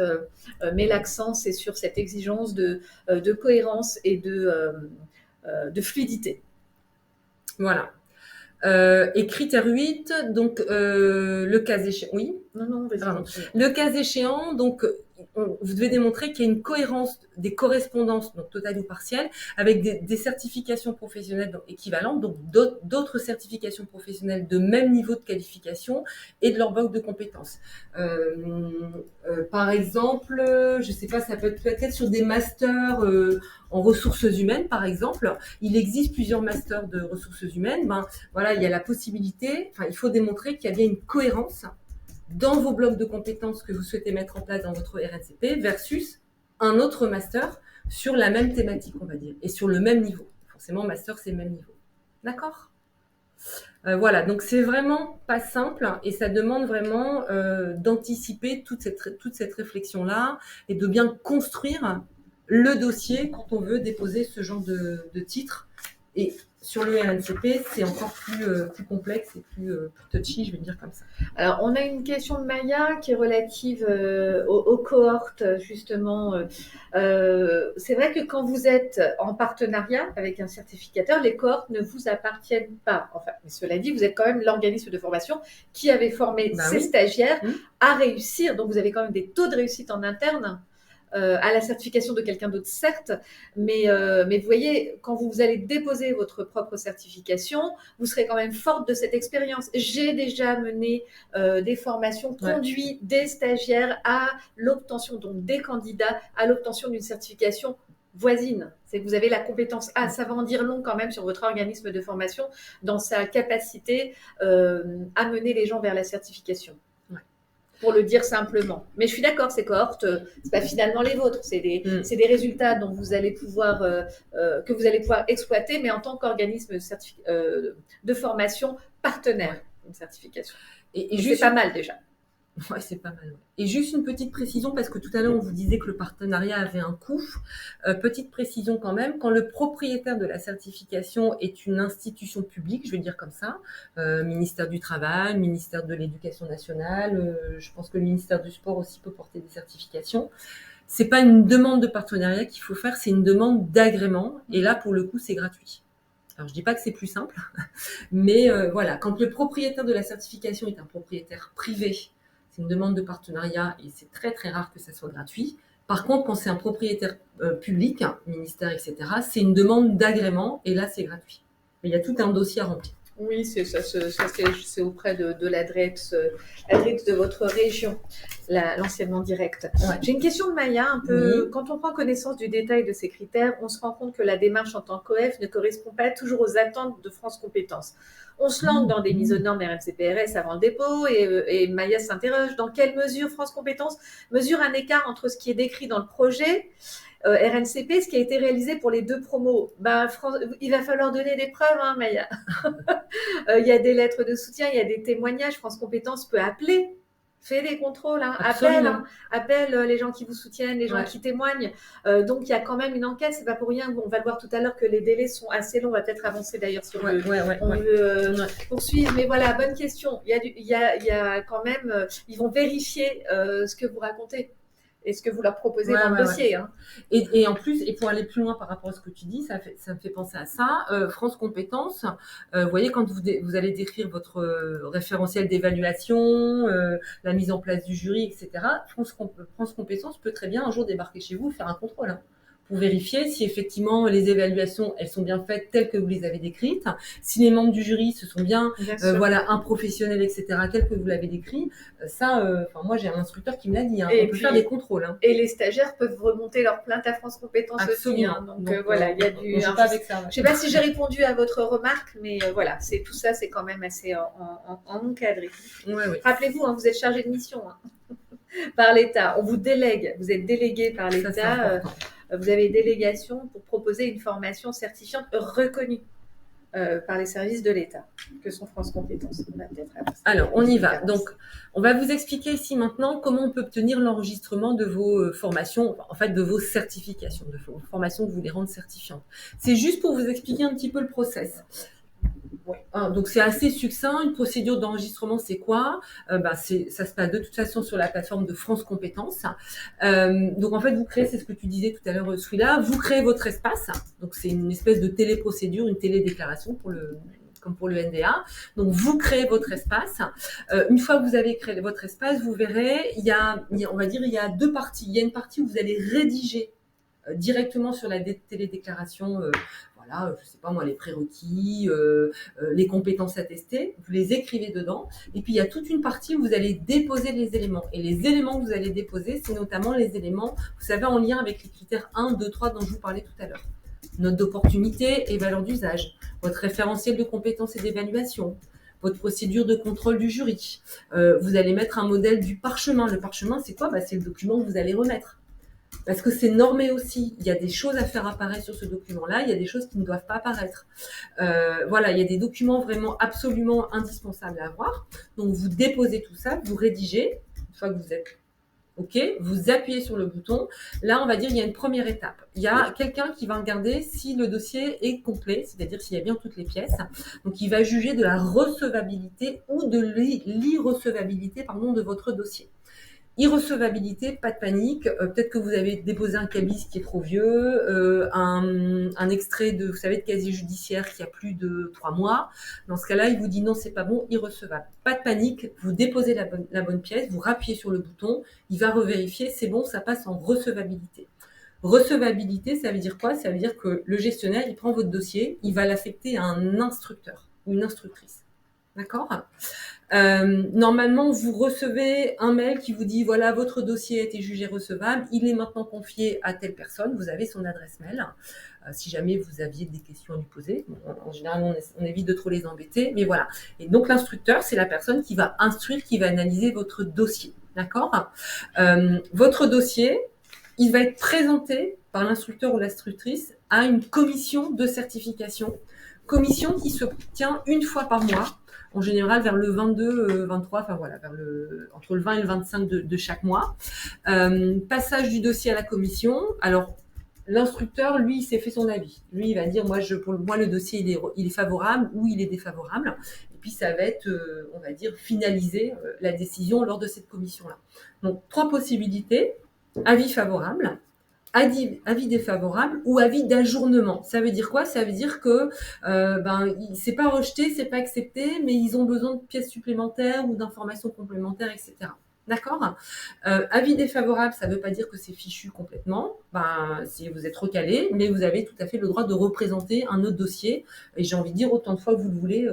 met l'accent, c'est sur cette exigence de cohérence et de fluidité. Voilà. Et critère 8, donc le cas échéant. Oui. Non, vas-y. Le cas échéant, donc vous devez démontrer qu'il y a une cohérence des correspondances, donc totales ou partielles, avec des certifications professionnelles équivalentes, donc d'autres certifications professionnelles de même niveau de qualification et de leur bloc de compétences. Par exemple, je sais pas, ça peut être sur des masters en ressources humaines, par exemple. Il existe plusieurs masters de ressources humaines. Voilà, il y a la possibilité, il faut démontrer qu'il y a bien une cohérence dans vos blocs de compétences que vous souhaitez mettre en place dans votre RNCP versus un autre master sur la même thématique, on va dire, et sur le même niveau. Forcément, master, c'est le même niveau. D'accord ? Voilà, donc c'est vraiment pas simple et ça demande vraiment d'anticiper toute cette réflexion-là et de bien construire le dossier quand on veut déposer ce genre de titre. Et sur le RNCP, c'est encore plus complexe et plus touchy, je vais dire comme ça. Alors, on a une question de Maya qui est relative aux cohortes, justement. C'est vrai que quand vous êtes en partenariat avec un certificateur, les cohortes ne vous appartiennent pas. Enfin, mais cela dit, vous êtes quand même l'organisme de formation qui avait formé ses stagiaires à réussir. Donc, vous avez quand même des taux de réussite en interne. À la certification de quelqu'un d'autre, certes, mais vous voyez, quand vous allez déposer votre propre certification, vous serez quand même forte de cette expérience. J'ai déjà mené des formations, conduit des stagiaires à l'obtention, donc des candidats à l'obtention d'une certification voisine. C'est que vous avez la compétence A. Ça va en dire long quand même sur votre organisme de formation dans sa capacité à mener les gens vers la certification. Pour le dire simplement. Mais je suis d'accord, ces cohortes, c'est pas finalement les vôtres, c'est des résultats dont vous allez pouvoir, que vous allez pouvoir exploiter, mais en tant qu'organisme de formation partenaire d'une certification. Et c'est pas mal déjà. Ouais, c'est pas mal. Ouais. Et juste une petite précision, parce que tout à l'heure, on vous disait que le partenariat avait un coût. Petite précision quand même, quand le propriétaire de la certification est une institution publique, je vais dire comme ça, ministère du Travail, ministère de l'Éducation nationale, je pense que le ministère du Sport aussi peut porter des certifications. C'est pas une demande de partenariat qu'il faut faire, c'est une demande d'agrément. Et là, pour le coup, c'est gratuit. Alors, je dis pas que c'est plus simple, mais voilà, quand le propriétaire de la certification est un propriétaire privé, c'est une demande de partenariat et c'est très très rare que ça soit gratuit. Par contre, quand c'est un propriétaire public, ministère, etc., c'est une demande d'agrément et là, c'est gratuit. Mais il y a tout un dossier à remplir. Oui, c'est auprès de l'adresse de votre région, l'anciennement direct. Ouais. J'ai une question de Maya, un peu. Oui. Quand on prend connaissance du détail de ces critères, on se rend compte que la démarche en tant qu'OF ne correspond pas toujours aux attentes de France Compétences. On se lance dans des mises aux normes RNCPRS avant le dépôt et Maya s'interroge dans quelle mesure France Compétences mesure un écart entre ce qui est décrit dans le projet RNCP, ce qui a été réalisé pour les 2 promos. Il va falloir donner des preuves, hein, Maya. Il y a des lettres de soutien, il y a des témoignages. France Compétences peut appeler, fait des contrôles, hein, appelle les gens qui vous soutiennent, les gens qui témoignent. Donc il y a quand même une enquête. C'est pas pour rien. On va le voir tout à l'heure que les délais sont assez longs. On va peut-être avancer d'ailleurs sur on veut poursuivre. Mais voilà, bonne question. Il y a quand même. Ils vont vérifier ce que vous racontez. Et ce que vous leur proposez dans le dossier. Hein. Et en plus, et pour aller plus loin par rapport à ce que tu dis, ça me fait penser à ça. France Compétences, vous voyez, quand vous allez décrire votre référentiel d'évaluation, la mise en place du jury, etc., France Compétences peut très bien un jour débarquer chez vous, faire un contrôle. Hein, pour vérifier si effectivement les évaluations elles sont bien faites telles que vous les avez décrites, si les membres du jury se sont bien un professionnel, etc., tel que vous l'avez décrit. Moi j'ai un instructeur qui me l'a dit, hein, on peut faire des contrôles. Hein. Et les stagiaires peuvent remonter leur plainte à France Compétences Absolument. aussi. Hein, donc voilà, il y a du. Je ne sais pas si j'ai répondu à votre remarque, mais voilà, tout ça, c'est quand même assez en encadré. Rappelez-vous, hein, vous êtes chargé de mission par l'État. On vous délègue, vous êtes délégué par l'État. Vous avez délégation pour proposer une formation certifiante reconnue par les services de l'État, que sont France Compétences. Alors, on y va. Donc, on va vous expliquer ici maintenant comment on peut obtenir l'enregistrement de vos formations, en fait, de vos certifications, de vos formations que vous les rendez certifiantes. C'est juste pour vous expliquer un petit peu le process. Donc c'est assez succinct. Une procédure d'enregistrement, c'est quoi ? Ça se passe de toute façon sur la plateforme de France Compétences. Donc en fait, vous créez, c'est ce que tu disais tout à l'heure, Souila, vous créez votre espace. Donc c'est une espèce de téléprocédure, une télédéclaration comme pour le NDA. Donc vous créez votre espace. Une fois que vous avez créé votre espace, vous verrez, il y a 2 parties. Il y a une partie où vous allez rédiger directement sur la télédéclaration. Je sais pas moi, les prérequis, les compétences attestées, vous les écrivez dedans. Et puis, il y a toute une partie où vous allez déposer les éléments. Et les éléments que vous allez déposer, c'est notamment les éléments, vous savez, en lien avec les critères 1, 2, 3 dont je vous parlais tout à l'heure. Note d'opportunité et valeur d'usage, votre référentiel de compétences et d'évaluation, votre procédure de contrôle du jury. Vous allez mettre un modèle du parchemin. Le parchemin, c'est quoi ? C'est le document que vous allez remettre. Parce que c'est normé aussi. Il y a des choses à faire apparaître sur ce document-là, il y a des choses qui ne doivent pas apparaître. Il y a des documents vraiment absolument indispensables à avoir. Donc, vous déposez tout ça, vous rédigez. Une fois que vous êtes OK, vous appuyez sur le bouton. Là, on va dire il y a une première étape. Il y a quelqu'un qui va regarder si le dossier est complet, c'est-à-dire s'il y a bien toutes les pièces. Donc, il va juger de la recevabilité ou de l'irrecevabilité de votre dossier. Irrecevabilité, pas de panique. Peut-être que vous avez déposé un cabis qui est trop vieux, un extrait de casier judiciaire qui a plus de 3 mois. Dans ce cas-là, il vous dit non, c'est pas bon, irrecevable. Pas de panique, vous déposez la bonne pièce, vous rappuyez sur le bouton, il va revérifier, c'est bon, ça passe en recevabilité. Recevabilité, ça veut dire quoi ? Ça veut dire que le gestionnaire, il prend votre dossier, il va l'affecter à un instructeur ou une instructrice. D'accord ? Normalement, vous recevez un mail qui vous dit voilà, votre dossier a été jugé recevable, il est maintenant confié à telle personne, vous avez son adresse mail. Si jamais vous aviez des questions à lui poser, en général, on évite de trop les embêter, mais voilà. Et donc, l'instructeur, c'est la personne qui va instruire, qui va analyser votre dossier. D'accord ? Votre dossier, il va être présenté par l'instructeur ou l'instructrice à une commission de certification. Commission qui se tient une fois par mois, en général vers le 22, 23, entre le 20 et le 25 de chaque mois. Passage du dossier à la commission. Alors, l'instructeur, lui, il s'est fait son avis. Lui, il va dire, pour moi, le dossier, il est favorable ou il est défavorable. Et puis, ça va être, on va dire, finaliser la décision lors de cette commission-là. Donc, 3 possibilités. Avis favorable, avis défavorable ou avis d'ajournement. Ça veut dire quoi ? Ça veut dire que c'est pas rejeté, c'est pas accepté, mais ils ont besoin de pièces supplémentaires ou d'informations complémentaires, etc. D'accord. Avis défavorable, ça ne veut pas dire que c'est fichu complètement. Ben, si vous êtes recalé, mais vous avez tout à fait le droit de représenter un autre dossier. Et j'ai envie de dire autant de fois que vous le voulez,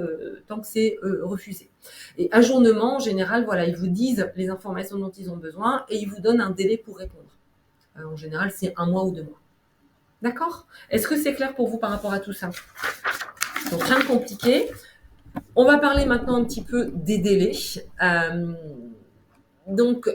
tant que c'est refusé. Et ajournement, en général, voilà, ils vous disent les informations dont ils ont besoin et ils vous donnent un délai pour répondre. En général, c'est 1 mois ou 2 mois. D'accord. Est-ce que c'est clair pour vous par rapport à tout ça? Donc, rien de compliqué. On va parler maintenant un petit peu des délais. Donc,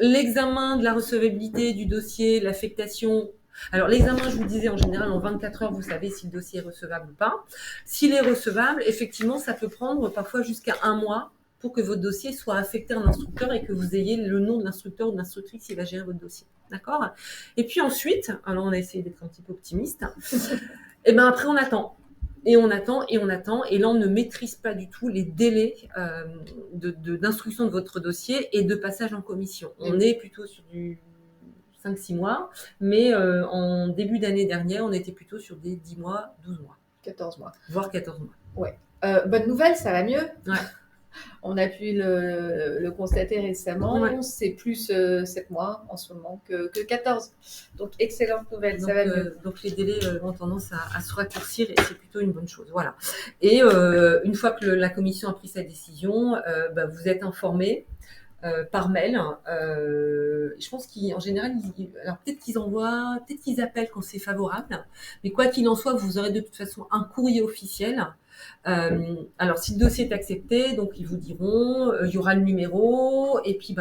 l'examen de la recevabilité du dossier, l'affectation. Alors, l'examen, je vous disais, en général, en 24 heures, vous savez si le dossier est recevable ou pas. S'il est recevable, effectivement, ça peut prendre parfois jusqu'à 1 mois pour que votre dossier soit affecté à un instructeur et que vous ayez le nom de l'instructeur ou de l'instructrice qui va gérer votre dossier. D'accord? Et puis ensuite, alors on a essayé d'être un petit peu optimiste, et bien après on attend. Et on attend, et on attend, et là on ne maîtrise pas du tout les délais d'instruction de votre dossier et de passage en commission. On est plutôt sur du 5-6 mois, mais en début d'année dernière, on était plutôt sur des 10 mois, 12 mois. 14 mois. Voire 14 mois. Ouais. Bonne nouvelle, ça va mieux. Ouais. On a pu le constater récemment. Ouais. C'est plus 7 mois en ce moment que 14. Donc, excellente nouvelle, ça va mieux. Donc, les délais ont tendance à se raccourcir et c'est plutôt une bonne chose. Voilà. Et une fois que la commission a pris sa décision, vous êtes informé par mail. Je pense qu'en général, alors peut-être qu'ils envoient, peut-être qu'ils appellent quand c'est favorable, mais quoi qu'il en soit, vous aurez de toute façon un courrier officiel. Alors, si le dossier est accepté, donc ils vous diront, il y aura le numéro, et puis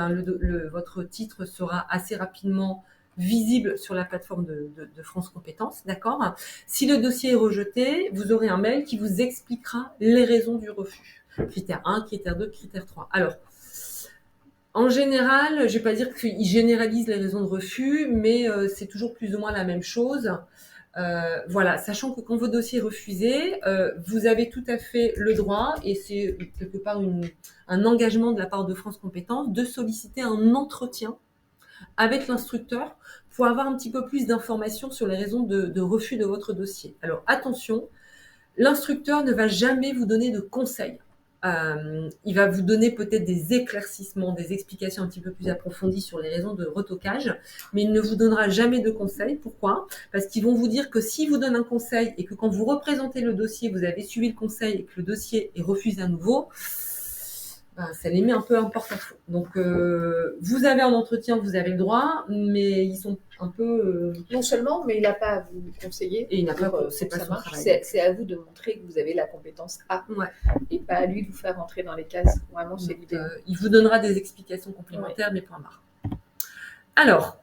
votre titre sera assez rapidement visible sur la plateforme de France Compétences, d'accord? Si le dossier est rejeté, vous aurez un mail qui vous expliquera les raisons du refus. Critère 1, critère 2, critère 3. Alors, en général, je ne vais pas dire qu'ils généralisent les raisons de refus, mais c'est toujours plus ou moins la même chose. Voilà, sachant que quand votre dossier est refusé, vous avez tout à fait le droit, et c'est quelque part un engagement de la part de France Compétences, de solliciter un entretien avec l'instructeur pour avoir un petit peu plus d'informations sur les raisons de refus de votre dossier. Alors attention, l'instructeur ne va jamais vous donner de conseils. Il va vous donner peut-être des éclaircissements, des explications un petit peu plus approfondies sur les raisons de retocage, mais il ne vous donnera jamais de conseils. Pourquoi? Parce qu'ils vont vous dire que s'ils vous donnent un conseil et que quand vous représentez le dossier, vous avez suivi le conseil et que le dossier est refusé à nouveau, ça les met un peu en porte-à-faux. Donc, vous avez un entretien, vous avez le droit, mais ils sont un peu... Non seulement, mais il n'a pas à vous conseiller. Et il n'a pas, c'est pas son travail. C'est à vous de montrer que vous avez la compétence A, et pas à lui de vous faire rentrer dans les cases. Vraiment, c'est l'idée. Il vous donnera des explications complémentaires, mais point barre. Alors,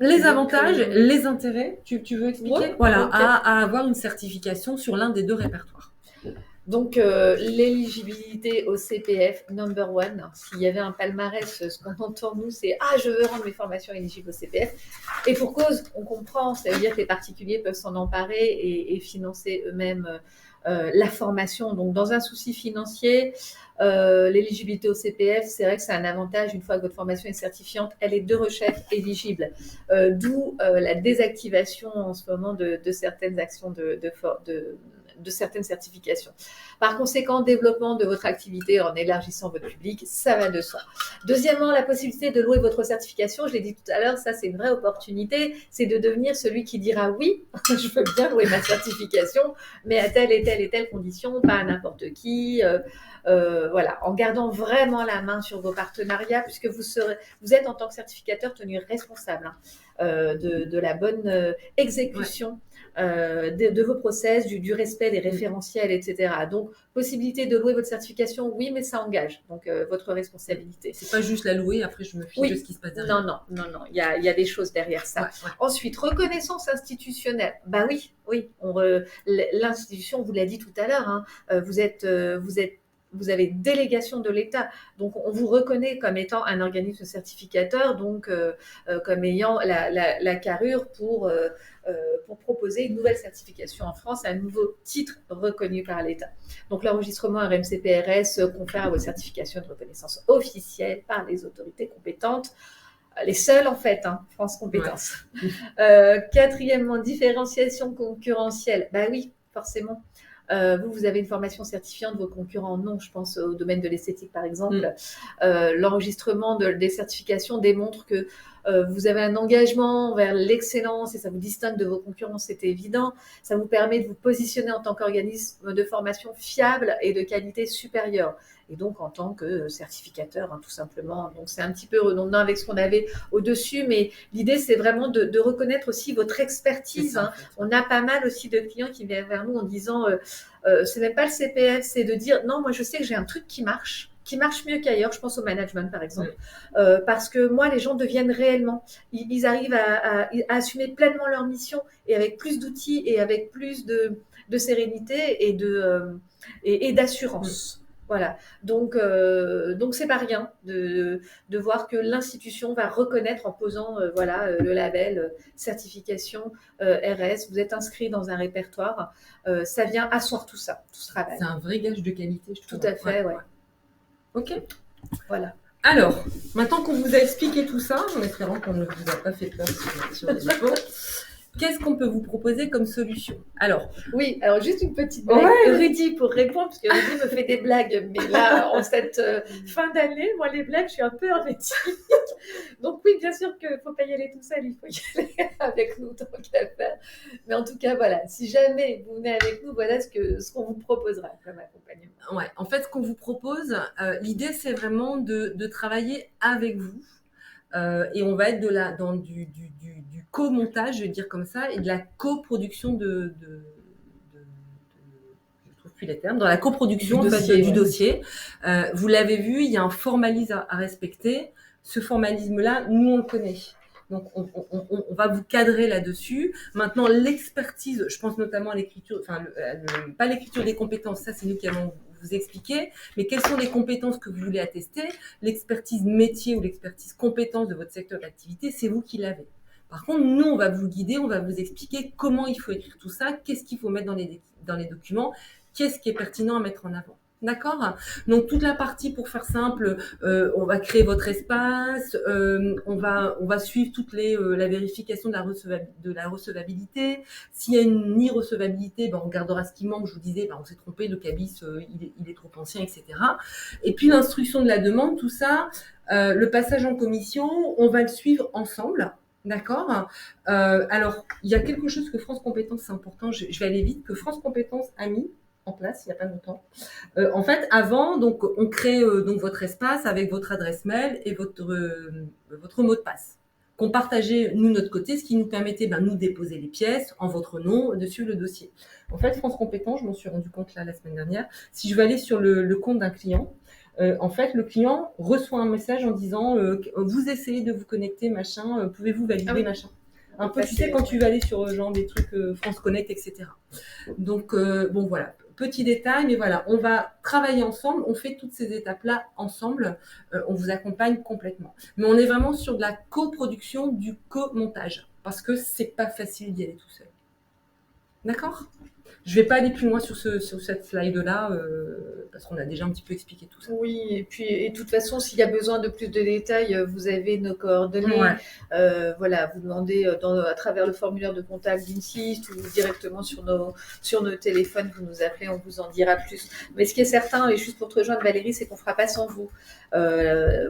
les avantages, les intérêts, tu veux expliquer? Voilà, à avoir une certification sur l'un des 2 répertoires. Donc, l'éligibilité au CPF, number one. S'il y avait un palmarès, ce qu'on entend, nous, c'est « Ah, je veux rendre mes formations éligibles au CPF ». Et pour cause, on comprend, ça veut dire que les particuliers peuvent s'en emparer et financer eux-mêmes la formation. Donc, dans un souci financier, l'éligibilité au CPF, c'est vrai que c'est un avantage. Une fois que votre formation est certifiante, elle est de rechef éligible. D'où la désactivation en ce moment de certaines actions de certaines certifications. Par conséquent, développement de votre activité en élargissant votre public, ça va de soi. Deuxièmement, la possibilité de louer votre certification, je l'ai dit tout à l'heure, ça c'est une vraie opportunité, c'est de devenir celui qui dira oui, je veux bien louer ma certification, mais à telle et telle condition, pas à n'importe qui, voilà, en gardant vraiment la main sur vos partenariats, puisque vous êtes en tant que certificateur tenu responsable de la bonne exécution de vos process, du respect des référentiels, etc. Donc, possibilité de louer votre certification, oui, mais ça engage donc votre responsabilité. C'est pas juste la louer, après je me fiche de ce qui se passe derrière. Non, il y a des choses derrière ça. Ouais. Ensuite, reconnaissance institutionnelle. Bah oui, l'institution, vous l'a dit tout à l'heure, hein, vous avez délégation de l'État, donc on vous reconnaît comme étant un organisme certificateur, donc comme ayant la carrure pour proposer une nouvelle certification en France, un nouveau titre reconnu par l'État. Donc l'enregistrement RMCPRS confère à vos certifications de reconnaissance officielle par les autorités compétentes. Les seuls en fait, hein, France Compétences. Ouais. Quatrièmement, différenciation concurrentielle. Bah oui, forcément. Vous avez une formation certifiante, vos concurrents non, je pense au domaine de l'esthétique par exemple. L'enregistrement des certifications démontre que vous avez un engagement vers l'excellence et ça vous distingue de vos concurrents, c'est évident. Ça vous permet de vous positionner en tant qu'organisme de formation fiable et de qualité supérieure. Et donc en tant que certificateur, hein, tout simplement. Donc c'est un petit peu redondant avec ce qu'on avait au-dessus, mais l'idée c'est vraiment de reconnaître aussi votre expertise. Ça, en Hein. fait. On a pas mal aussi de clients qui viennent vers nous en disant c'est même pas le CPF, c'est de dire non, moi je sais que j'ai un truc qui marche mieux qu'ailleurs. Je pense au management, par exemple. Parce que moi, les gens deviennent réellement, ils arrivent à assumer pleinement leur mission et avec plus d'outils et avec plus de sérénité et d'assurance. Voilà. Donc c'est pas rien de voir que l'institution va reconnaître en posant le label certification RS. Vous êtes inscrit dans un répertoire. Ça vient asseoir tout ça, tout ce travail. C'est un vrai gage de qualité, je trouve. Tout à fait, ouais. Ok. Voilà. Alors, maintenant qu'on vous a expliqué tout ça, en espérant qu'on ne vous a pas fait peur sur les infos, qu'est-ce qu'on peut vous proposer comme solution? Alors, oui, alors juste une petite blague. Rudy, pour répondre, parce que Rudy me fait des blagues, mais là, en cette fin d'année, moi, les blagues, je suis un peu hermétique. Donc oui, bien sûr qu'il ne faut pas y aller tout seul, il faut y aller avec nous, tant qu'à faire. Mais en tout cas, voilà, si jamais vous venez avec nous, voilà ce qu'on vous proposera comme accompagnement. Ouais, en fait, ce qu'on vous propose, l'idée, c'est vraiment de travailler avec vous. Et on va être dans du co-montage, je vais dire comme ça, et de la coproduction je trouve plus les termes, dans la coproduction du dossier. Vous l'avez vu, il y a un formalisme à respecter. Ce formalisme-là, nous, on le connaît. Donc, on va vous cadrer là-dessus. Maintenant, l'expertise, je pense notamment à l'écriture, pas l'écriture des compétences, ça, c'est nous qui allons vous expliquer, mais quelles sont les compétences que vous voulez attester. L'expertise métier ou l'expertise compétence de votre secteur d'activité, c'est vous qui l'avez. Par contre, nous, on va vous guider, on va vous expliquer comment il faut écrire tout ça, qu'est-ce qu'il faut mettre dans les documents, qu'est-ce qui est pertinent à mettre en avant. D'accord? Donc toute la partie, pour faire simple, on va créer votre espace, on va suivre la vérification de la recevabilité. S'il y a une irrecevabilité, on regardera ce qui manque. Je vous disais, on s'est trompé, le cabis il est trop ancien, etc. Et puis l'instruction de la demande, tout ça, le passage en commission, on va le suivre ensemble. D'accord. Alors, il y a quelque chose que France Compétences, c'est important, je vais aller vite, que France Compétences a mis en place il n'y a pas longtemps. En fait, avant, donc, on crée donc votre espace avec votre adresse mail et votre mot de passe qu'on partageait, nous, notre côté, ce qui nous permettait, nous, déposer les pièces en votre nom, dessus le dossier. En fait, France Compétences, je m'en suis rendu compte là la semaine dernière, si je vais aller sur le compte d'un client, en fait, le client reçoit un message en disant vous essayez de vous connecter, machin, pouvez-vous valider, machin. Un peu, tu sais, quand tu vas aller sur genre des trucs France Connect, etc. Donc, bon, voilà. Petit détail, mais voilà, on va travailler ensemble, on fait toutes ces étapes-là ensemble, on vous accompagne complètement. Mais on est vraiment sur de la coproduction, du co-montage, parce que c'est pas facile d'y aller tout seul. D'accord ? Je vais pas aller plus loin sur cette slide-là, parce qu'on a déjà un petit peu expliqué tout ça. Oui, et de toute façon, s'il y a besoin de plus de détails, vous avez nos coordonnées. Ouais. Voilà, vous demandez à travers le formulaire de contact d'Insist ou directement sur nos téléphones, vous nous appelez, on vous en dira plus. Mais ce qui est certain, et juste pour te rejoindre Valérie, c'est qu'on ne fera pas sans vous.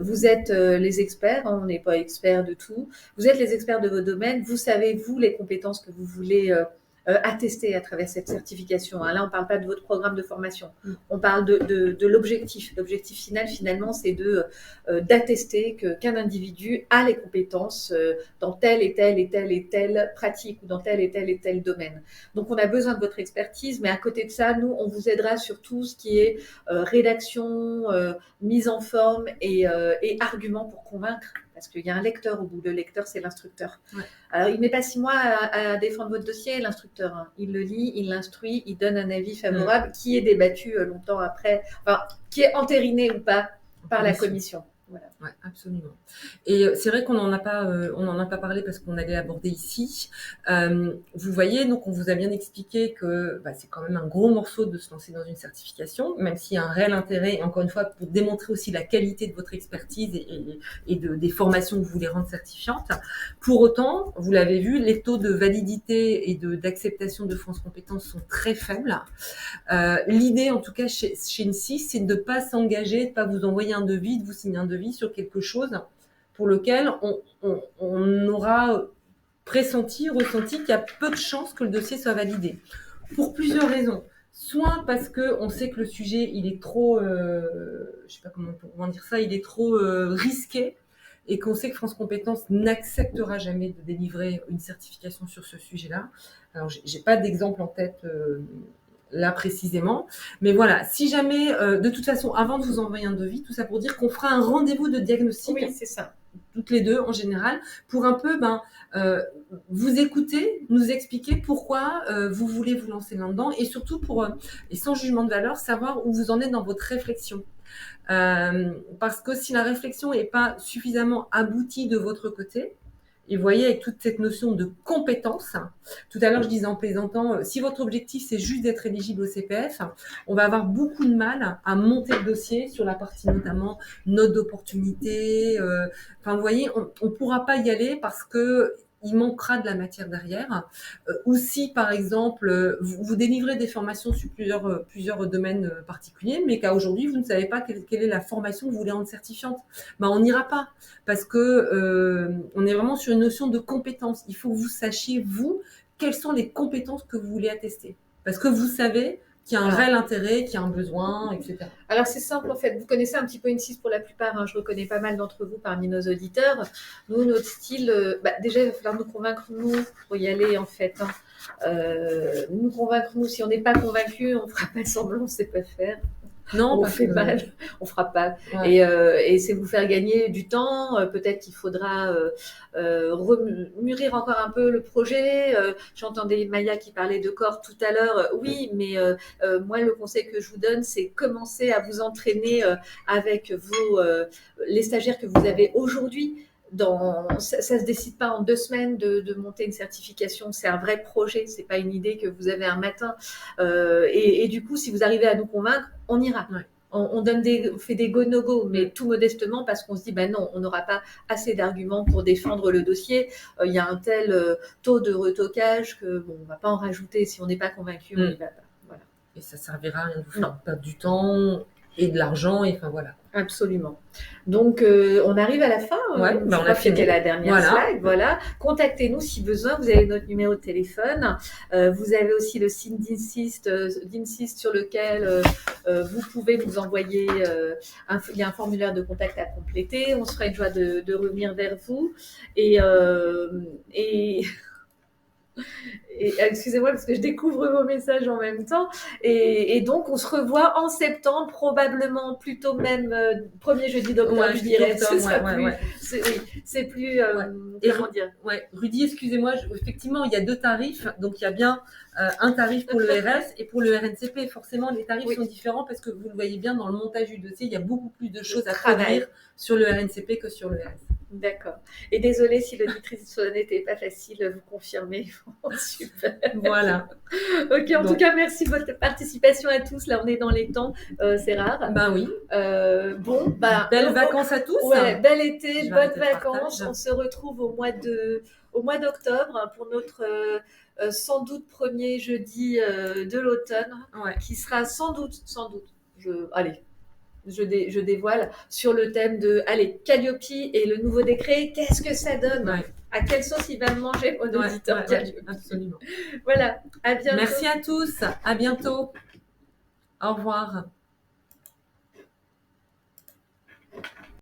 Vous êtes les experts, on n'est pas experts de tout. Vous êtes les experts de vos domaines, vous savez, vous, les compétences que vous voulez attester à travers cette certification. Là, on ne parle pas de votre programme de formation. On parle de l'objectif. L'objectif final, finalement, c'est d'attester qu'un individu a les compétences dans telle et telle pratique ou dans tel et tel domaine. Donc, on a besoin de votre expertise, mais à côté de ça, nous, on vous aidera sur tout ce qui est rédaction, mise en forme et arguments pour convaincre. Parce qu'il y a un lecteur au bout. Le lecteur, c'est l'instructeur. Ouais. Alors, il ne met pas 6 mois à défendre votre dossier, l'instructeur. Hein. Il le lit, il l'instruit, il donne un avis favorable qui est débattu longtemps après, qui est entériné ou pas par la commission. Voilà. Ouais, absolument. Et c'est vrai qu'on n'en a pas, on en a pas parlé parce qu'on allait l'aborder ici. Vous voyez, donc on vous a bien expliqué que c'est quand même un gros morceau de se lancer dans une certification, même s'il y a un réel intérêt, et encore une fois, pour démontrer aussi la qualité de votre expertise des formations que vous voulez rendre certifiantes. Pour autant, vous l'avez vu, les taux de validité et d'acceptation de France Compétences sont très faibles. L'idée, en tout cas, chez INSIS, c'est de ne pas s'engager, de ne pas vous envoyer un devis, de vous signer un devis sur quelque chose pour lequel on aura ressenti qu'il y a peu de chances que le dossier soit validé. Pour plusieurs raisons. Soit parce qu'on sait que le sujet, il est trop, je sais pas comment dire ça, il est trop risqué, et qu'on sait que France Compétences n'acceptera jamais de délivrer une certification sur ce sujet-là. Alors, j'ai pas d'exemple en tête là précisément, mais voilà, si jamais, de toute façon, avant de vous envoyer un devis, tout ça pour dire qu'on fera un rendez-vous de diagnostic. Oui, c'est ça. Toutes les deux en général, pour un peu vous écouter, nous expliquer pourquoi vous voulez vous lancer là-dedans, et surtout et sans jugement de valeur, savoir où vous en êtes dans votre réflexion. Parce que si la réflexion n'est pas suffisamment aboutie de votre côté, et vous voyez, avec toute cette notion de compétence, tout à l'heure je disais en plaisantant, si votre objectif c'est juste d'être éligible au CPF, on va avoir beaucoup de mal à monter le dossier sur la partie notamment note d'opportunité. Vous voyez, on ne pourra pas y aller parce que il manquera de la matière derrière. Ou si, par exemple, vous délivrez des formations sur plusieurs domaines particuliers, mais qu'à aujourd'hui, vous ne savez pas quelle est la formation que vous voulez rendre certifiante, on n'ira pas. Parce que on est vraiment sur une notion de compétence. Il faut que vous sachiez, vous, quelles sont les compétences que vous voulez attester. Parce que vous savez qu'il y a un réel intérêt, qu'il y a un besoin, etc. Alors, c'est simple, en fait. Vous connaissez un petit peu INSIS pour la plupart. Je reconnais pas mal d'entre vous parmi nos auditeurs. Nous, notre style, déjà, il va falloir nous convaincre, nous, pour y aller, en fait. Nous convaincre, nous. Si on n'est pas convaincu, on ne fera pas semblant, on ne sait pas faire. Non, on fait mal, on fera pas. Ouais. Et c'est vous faire gagner du temps. Peut-être qu'il faudra mûrir encore un peu le projet. J'entendais Maya qui parlait de corps tout à l'heure. Oui, mais moi, le conseil que je vous donne, c'est commencer à vous entraîner avec les stagiaires que vous avez aujourd'hui. Ça se décide pas en 2 semaines de monter une certification, c'est un vrai projet, c'est pas une idée que vous avez un matin. Et du coup, si vous arrivez à nous convaincre, on ira. Ouais. On fait des go-no-go, mais tout modestement parce qu'on se dit, non, on n'aura pas assez d'arguments pour défendre le dossier. Il y a un tel taux de retoquage que on va pas en rajouter. Si on n'est pas convaincu, on n'y va pas. Voilà. Et ça servira à rien de vous faire perdre du temps et de l'argent, et voilà. Absolument. Donc, on arrive à la fin. On a fini. C'était la dernière slide. Voilà. Contactez-nous si besoin. Vous avez notre numéro de téléphone. Vous avez aussi le site d'INSIS sur lequel vous pouvez nous envoyer. Il y a un formulaire de contact à compléter. On se fera une joie de revenir vers vous. Et excusez-moi parce que je découvre vos messages en même temps. Et donc, on se revoit en septembre, probablement plutôt même premier jeudi d'octobre, je dirais. C'est plus, comment dire. Rudy, excusez-moi, effectivement, il y a 2 tarifs. Donc, il y a bien un tarif pour le RS et pour le RNCP. Forcément, les tarifs sont différents parce que vous le voyez bien dans le montage du dossier, il y a beaucoup plus de choses à traduire sur le RNCP que sur le RS. D'accord. Et désolée si l'auditrice n'était pas facile, vous confirmez. Super. Voilà. Ok, en tout cas, merci de votre participation à tous. Là, on est dans les temps, c'est rare. Oui. Belles vacances à tous. Ouais, bel été, bonnes vacances. On se retrouve au mois d'octobre pour notre sans doute premier jeudi de l'automne, qui sera sans doute, je dévoile, sur le thème de Calliope et le nouveau décret. Qu'est-ce que ça donne ? À quelle sauce il va me manger, mon auditeur Calliope ? Absolument. Voilà, à bientôt. Merci à tous, à bientôt. Au revoir.